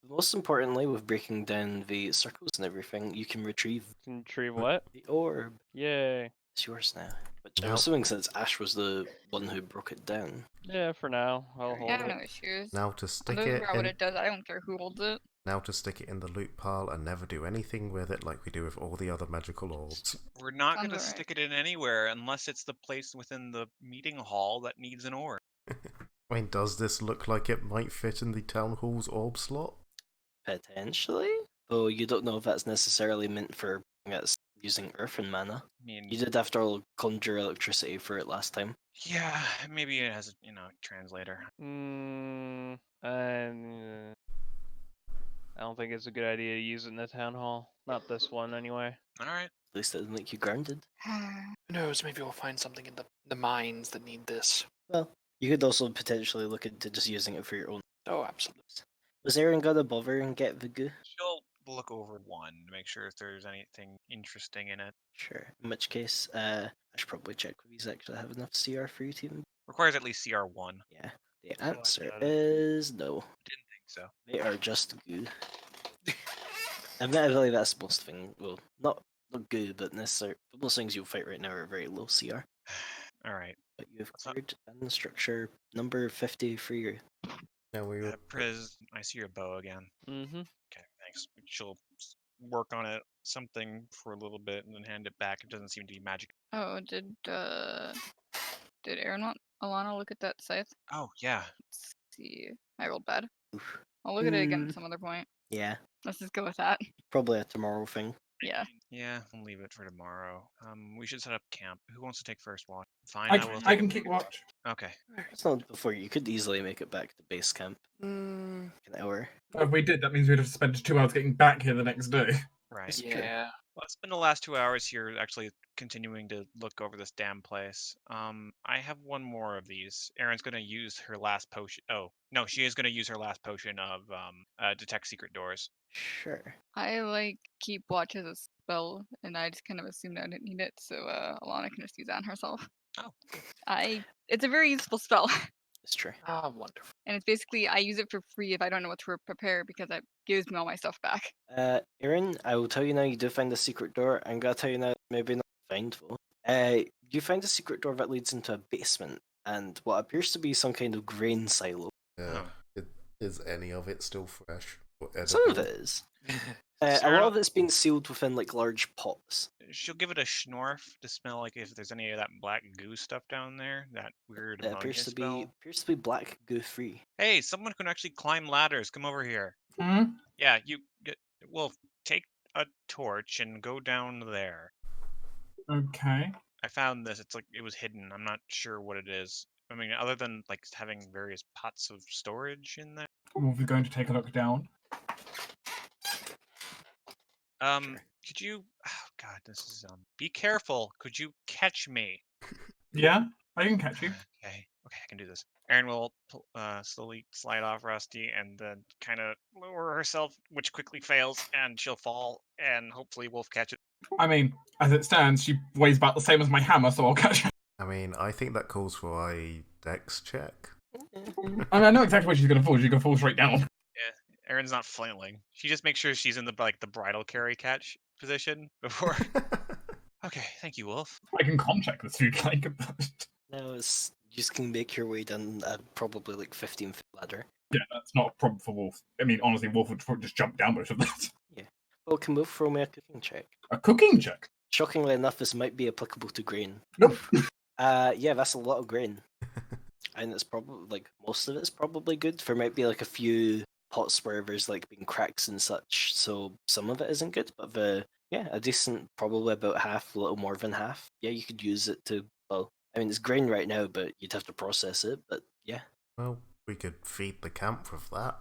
Most importantly, with breaking down the circles and everything, you can retrieve Can retrieve what? the orb. Yay. It's yours now. Which I'm Now- assuming since Ash was the one who broke it down. Yeah, for now. I'll hold I have it. no issues. Now to I stick don't it figure out what in, it does. I don't care who holds it. now to stick it in the loot pile and never do anything with it like we do with all the other magical orbs. We're not Sounds going to alright. stick it in anywhere unless it's the place within the meeting hall that needs an orb. I mean, does this look like it might fit in the town hall's orb slot? Potentially? Though you don't know if that's necessarily meant for that's using earth and mana. I mean, You did, after all, conjure electricity for it last time. yeah, maybe it has a translator. And I don't think it's a good idea to use it in the town hall. Not this one, anyway. All right. At least it doesn't make you grounded. Who knows, maybe we'll find something in the mines that need this. Well, you could also potentially look into just using it for your own. Oh, absolutely. Was Aaron gonna bother and get the goo? She'll look over one to make sure if there's anything interesting in it. Sure. In which case, I should probably check if he's actually have enough CR for you to even. Requires at least CR1. Yeah. The So I answer doubt it. is no. Didn't think so. They are just goo. Admittedly, that's most thing. Well, not goo, but necessarily most things you'll fight right now are very low CR. All right. But you have What's up? cleared and structure number 50 for you. Now we were Priz, I see your bow again. Mm-hmm. Okay, thanks. She'll work on it, something for a little bit, and then hand it back. It doesn't seem to be magic. Oh, did Aaron want Alana look at that scythe? Oh, yeah. Let's see. I rolled bad. Oof. I'll look at it again at some other point. Yeah, Let's just go with that. probably a tomorrow thing. Yeah. Yeah, we'll leave it for tomorrow. We should set up camp. Who wants to take first watch? Fine, I will. can keep watch. Okay. It's not before you could easily make it back to base camp. Mm, An hour. If we did, that means we'd have to spend 2 hours getting back here the next day. Right. It's true. yeah. Well, it's been the last 2 hours here actually continuing to look over this damn place. I have one more of these. Erin's going to use her last potion. Oh, no, she is going to use her last potion of detect secret doors. Sure. I keep watch as a spell, and I just kind of assumed I didn't need it, so Alana can just use that on herself. Oh, It's a very useful spell. It's true. Ah, wonderful. And it's basically I use it for free if I don't know what to prepare because it gives me all my stuff back. Aaron, I will tell you now. You do find a secret door. I'm gonna tell you now. Maybe not find though. You find a secret door that leads into a basement and what appears to be some kind of grain silo. Yeah. Is any of it still fresh? Or Some of edible? it is. A lot Sarah, of it's been sealed within like large pots. she'll give it a schnorf to smell like if there's any of that black goo stuff down there, that weird It ammonia appears to smell. be black goo free. Hey, someone can actually climb ladders. Come over here. Hmm? Yeah, Wolf, take a torch and go down there. Okay. I found this. It's like it was hidden. I'm not sure what it is. I mean, other than like having various pots of storage in there. Well, we're going to take a look down. Could you? Oh God, this is Be careful. Could you catch me? Yeah, I can catch you. Okay, I can do this. Erin will slowly slide off Rusty and then kind of lower herself, which quickly fails, and she'll fall, and hopefully Wolf catches. I mean, as it stands, she weighs about the same as my hammer, so I'll catch her. I mean, I think that calls for a dex check. I mean, I know exactly where she's going to fall. She's going to fall straight down. Erin's not flailing. She just makes sure she's in the bridle carry catch position before. Okay, thank you, Wolf. I can con check this if you'd like. Now it's you just can make your way down a probably like 15-foot ladder. Yeah, that's not a problem for Wolf. I mean, honestly, Wolf would just jump down most of that. Well, can Wolf throw me a cooking check? A cooking check? Shockingly enough, this might be applicable to grain. Nope. Yeah, that's a lot of grain. And it's probably like most of it's probably good. There might be like a few pots where there's like been cracks and such, so some of it isn't good, but a decent, probably about half, a little more than half. Yeah, you could use it to, well, I mean, it's grain right now, but you'd have to process it, but yeah. Well, we could feed the camp with that.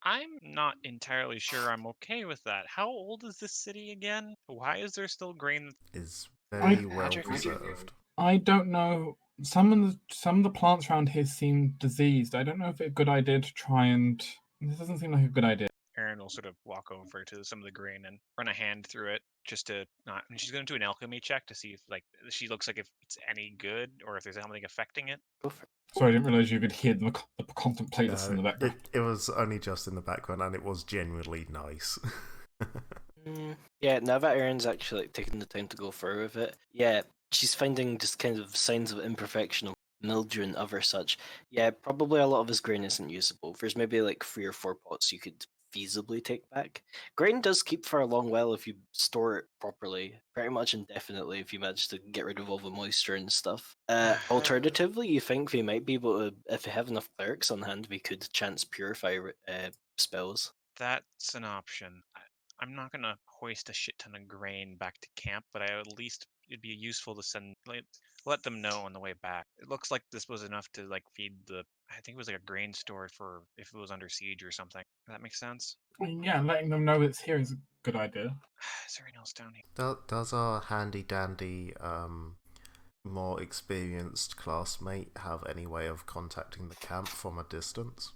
I'm not entirely sure I'm okay with that. How old is this city again? Why is there still grain? Is very well Magic. preserved. I don't know. Some of the plants around here seem diseased. I don't know if it's a good idea to try and. This doesn't seem like a good idea. Erin will sort of walk over to some of the grain and run a hand through it just to not. And she's going to do an alchemy check to see if she looks like if it's any good or if there's something affecting it. Go for it. Sorry, I didn't realise you could hear the constant playlist in the background. It was only just in the background, and it was genuinely nice. Yeah, now that Erin's actually like taking the time to go through with it, yeah, she's finding just kind of signs of imperfection of mildew and other such. Yeah, probably a lot of his grain isn't usable. There's maybe like 3 or 4 pots you could feasibly take back. Grain does keep for a long while if you store it properly, pretty much indefinitely if you manage to get rid of all the moisture and stuff. Alternatively, you think they might be able to, if they have enough clerics on hand, we could chance purify spells. That's an option. I'm not gonna hoist a shit ton of grain back to camp, but at least it'd be useful to let them know on the way back. It looks like this was enough to feed the. I think it was like a grain store for if it was under siege or something. Does that make sense? Yeah, letting them know it's here is a good idea. Is there anything else down here? Does our handy dandy, more experienced classmate have any way of contacting the camp from a distance?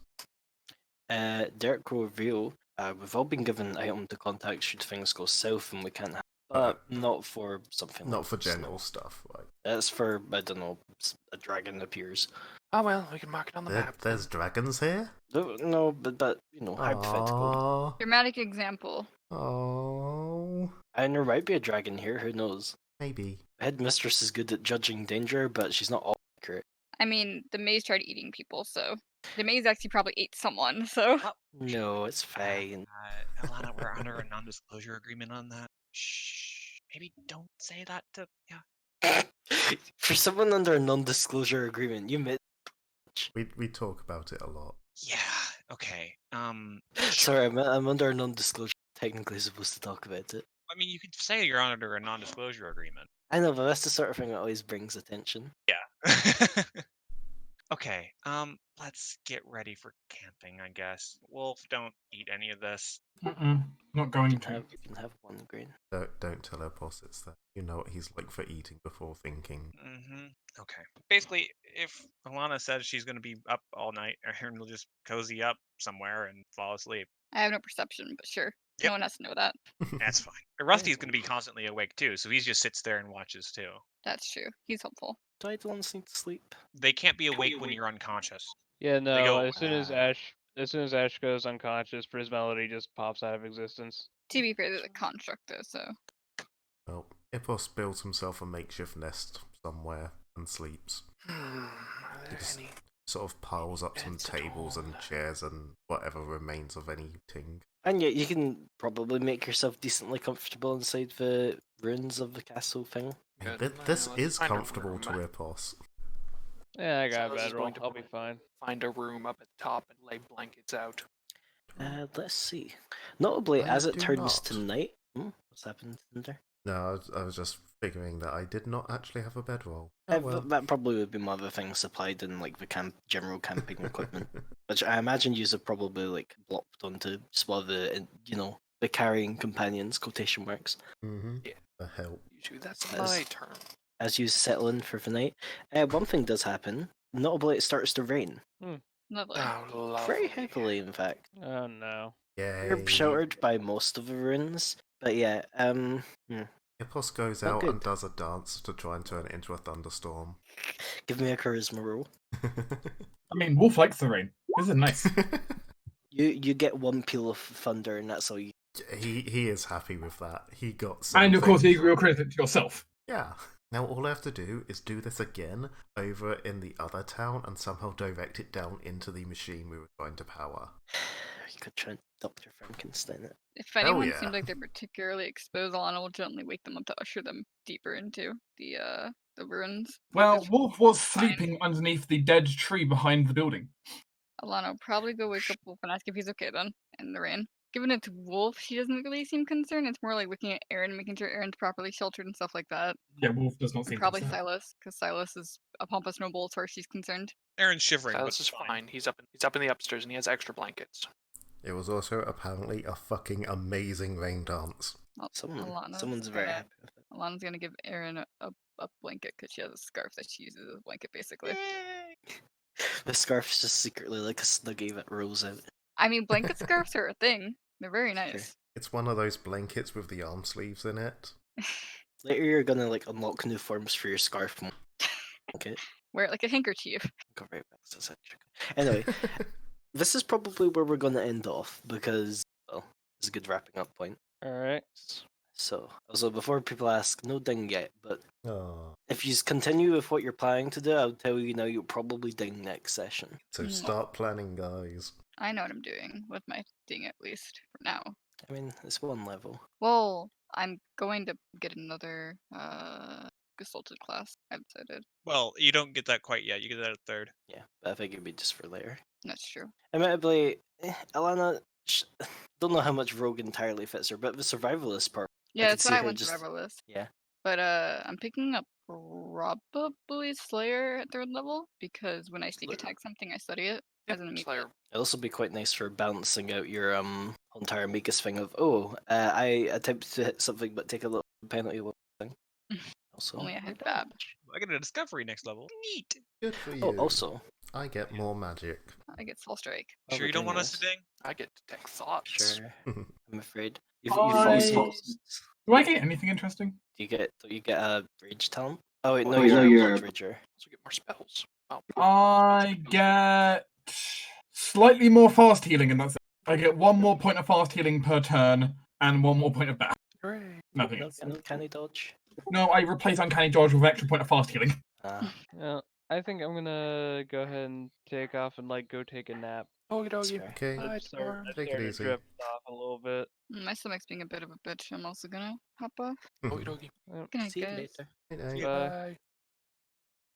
Derek will reveal, we've all been given item to contact should things go south and we can't have, but not for something Not like for this, general no. stuff, right? It's for, I don't know, a dragon appears. Oh well, we can mark it on the map. There's dragons here? No, but you know, hypothetical. Dramatic example. Oh, And there might be a dragon here, who knows? maybe. Headmistress is good at judging danger, but she's not all accurate. I mean, the maze tried eating people, so the maze actually probably ate someone. So No, it's fine. Alana, we're under a non-disclosure agreement on that. Shh. Maybe don't say that to. Yeah. For someone under a non-disclosure agreement, you admit. We talk about it a lot. Yeah. Okay. Sorry, I'm under a non-disclosure. Technically supposed to talk about it. I mean, you could say you're under a non-disclosure agreement. I know, but that's the sort of thing that always brings attention. Yeah. Okay. Let's get ready for camping, I guess. Wolf, don't eat any of this. Not going You to. can have one grain. Don't tell her boss it's there. You know what he's like for eating before thinking. Okay. Basically, if Alana says she's going to be up all night, Aaron will just cozy up somewhere and fall asleep. I have no perception, but sure. Yep. No one has to know that. That's fine. Rusty's going to be constantly awake too, so he just sits there and watches too. That's true. He's helpful. Do I want to sleep? They can't be awake when you're unconscious. Yeah, no. go, As soon as Ash goes unconscious, Prismality just pops out of existence. To be fair, there's a construct though, so. Well, Ipos builds himself a makeshift nest somewhere and sleeps. Are there Just any? sort of piles up some Beds at tables and all? chairs and whatever remains of anything. And yet you can probably make yourself decently comfortable inside the ruins of the castle thing. Hey, Good. this Let's is find a comfortable room. to Ipos. Yeah, I got So a this is bedroll. going to I'll be fine. Find a room up at the top and lay blankets out. Let's see. Notably, I as it do turns not. to night... what's happened there? No, I was just figuring that I did not actually have a bedroll. Oh, well. That probably would be one of the things supplied in like the general camping equipment, which I imagine you have probably like blopped onto some of the the carrying companions quotation marks. Mm-hmm. Yeah. The help. Usually that's As- my turn. As you settle in for the night, one thing does happen. Notably, it starts to rain Lovely. Oh, lovely. very heavily. In fact, Oh no. Yay. you're sheltered by most of the ruins, but yeah, Ipos goes Not out and good. does a dance to try and turn it into a thunderstorm. give me a charisma roll. I mean, Wolf likes the rain. This is nice. You get one peal of thunder, and that's all you. he is happy with that. He got And something. of course, you credit to yourself. Yeah. Now all I have to do is do this again over in the other town and somehow direct it down into the machine we were trying to power. You could try and Dr. Frankenstein it. If anyone yeah. seems like they're particularly exposed, Alana will gently wake them up to usher them deeper into the ruins. Well, It's Wolf was fine. sleeping underneath the dead tree behind the building. Alana will probably go wake up Wolf and ask if he's okay then in the rain. Given it's Wolf, she doesn't really seem concerned. It's more like looking at Aaron, making sure Aaron's properly sheltered and stuff like that. Yeah, Wolf does not And seem probably concerned. Silas, because Silas is a pompous noble as far as she's concerned. Aaron's shivering, Silas but is fine. He's up in the upstairs and he has extra blankets. It was also apparently a fucking amazing rain dance. Well, Someone's very happy with it. Alana's gonna give Aaron a blanket because she has a scarf that she uses as a blanket, basically. The scarf's just secretly like a snuggie that rolls out. I mean, blanket scarves are a thing. They're very nice. It's one of those blankets with the arm sleeves in it. Later, you're gonna like unlock new forms for your scarf. Okay, Wear it like a handkerchief. go right back to that. Anyway, this is probably where we're gonna end off because it's a good wrapping up point. All right. So before people ask, no ding yet, but Oh. if you continue with what you're planning to do, I'll tell you now you'll probably ding next session. So Mm. start planning, guys. I know what I'm doing with my thing, at least for now. I mean, it's one level. Well, I'm going to get another consulted class. I've decided. well, you don't get that quite yet. You get that at third. Yeah, but I think it'd be just for later. That's true. Admittedly, Alana, don't know how much Rogue entirely fits her, but the survivalist part. Yeah, could that's see why I her went just- survivalist. Yeah. But I'm picking up probably Slayer at 3rd level because when I sneak attack something, I study it as an immediate. Slayer. It'll also be quite nice for balancing out your entire Mikas thing of I attempted to hit something but take a little penalty thing. Also, Only I had Bab. I get a discovery next level. Neat. Good for you. Oh, also, I get more magic. I get Soul Strike. while Sure we're you don't doing want us to this- ding? I get detect thoughts. Sure, I'm afraid. You've I- also Do I get anything interesting? do you get a rage talent? Oh wait, Oh, no, no, you're a you're- blood rager. Also get more spells. Oh, I get slightly more fast healing, and that's it. I get 1 more point of fast healing per turn, and 1 more point of that. Hooray. Nothing No, else. can he dodge? No, I replace Uncanny Dodge with an extra point of fast healing. Yeah, I think I'm gonna go ahead and take off and go take a nap. Okie That's dokie. fair. Okay. Bye, I've Torm. I've Take it started to easy. drift off a little bit. My stomach's being a bit of a bitch. I'm also gonna hop off. Okie dokie. Good night, See you guys. later. Good night. Yeah. Bye. Bye.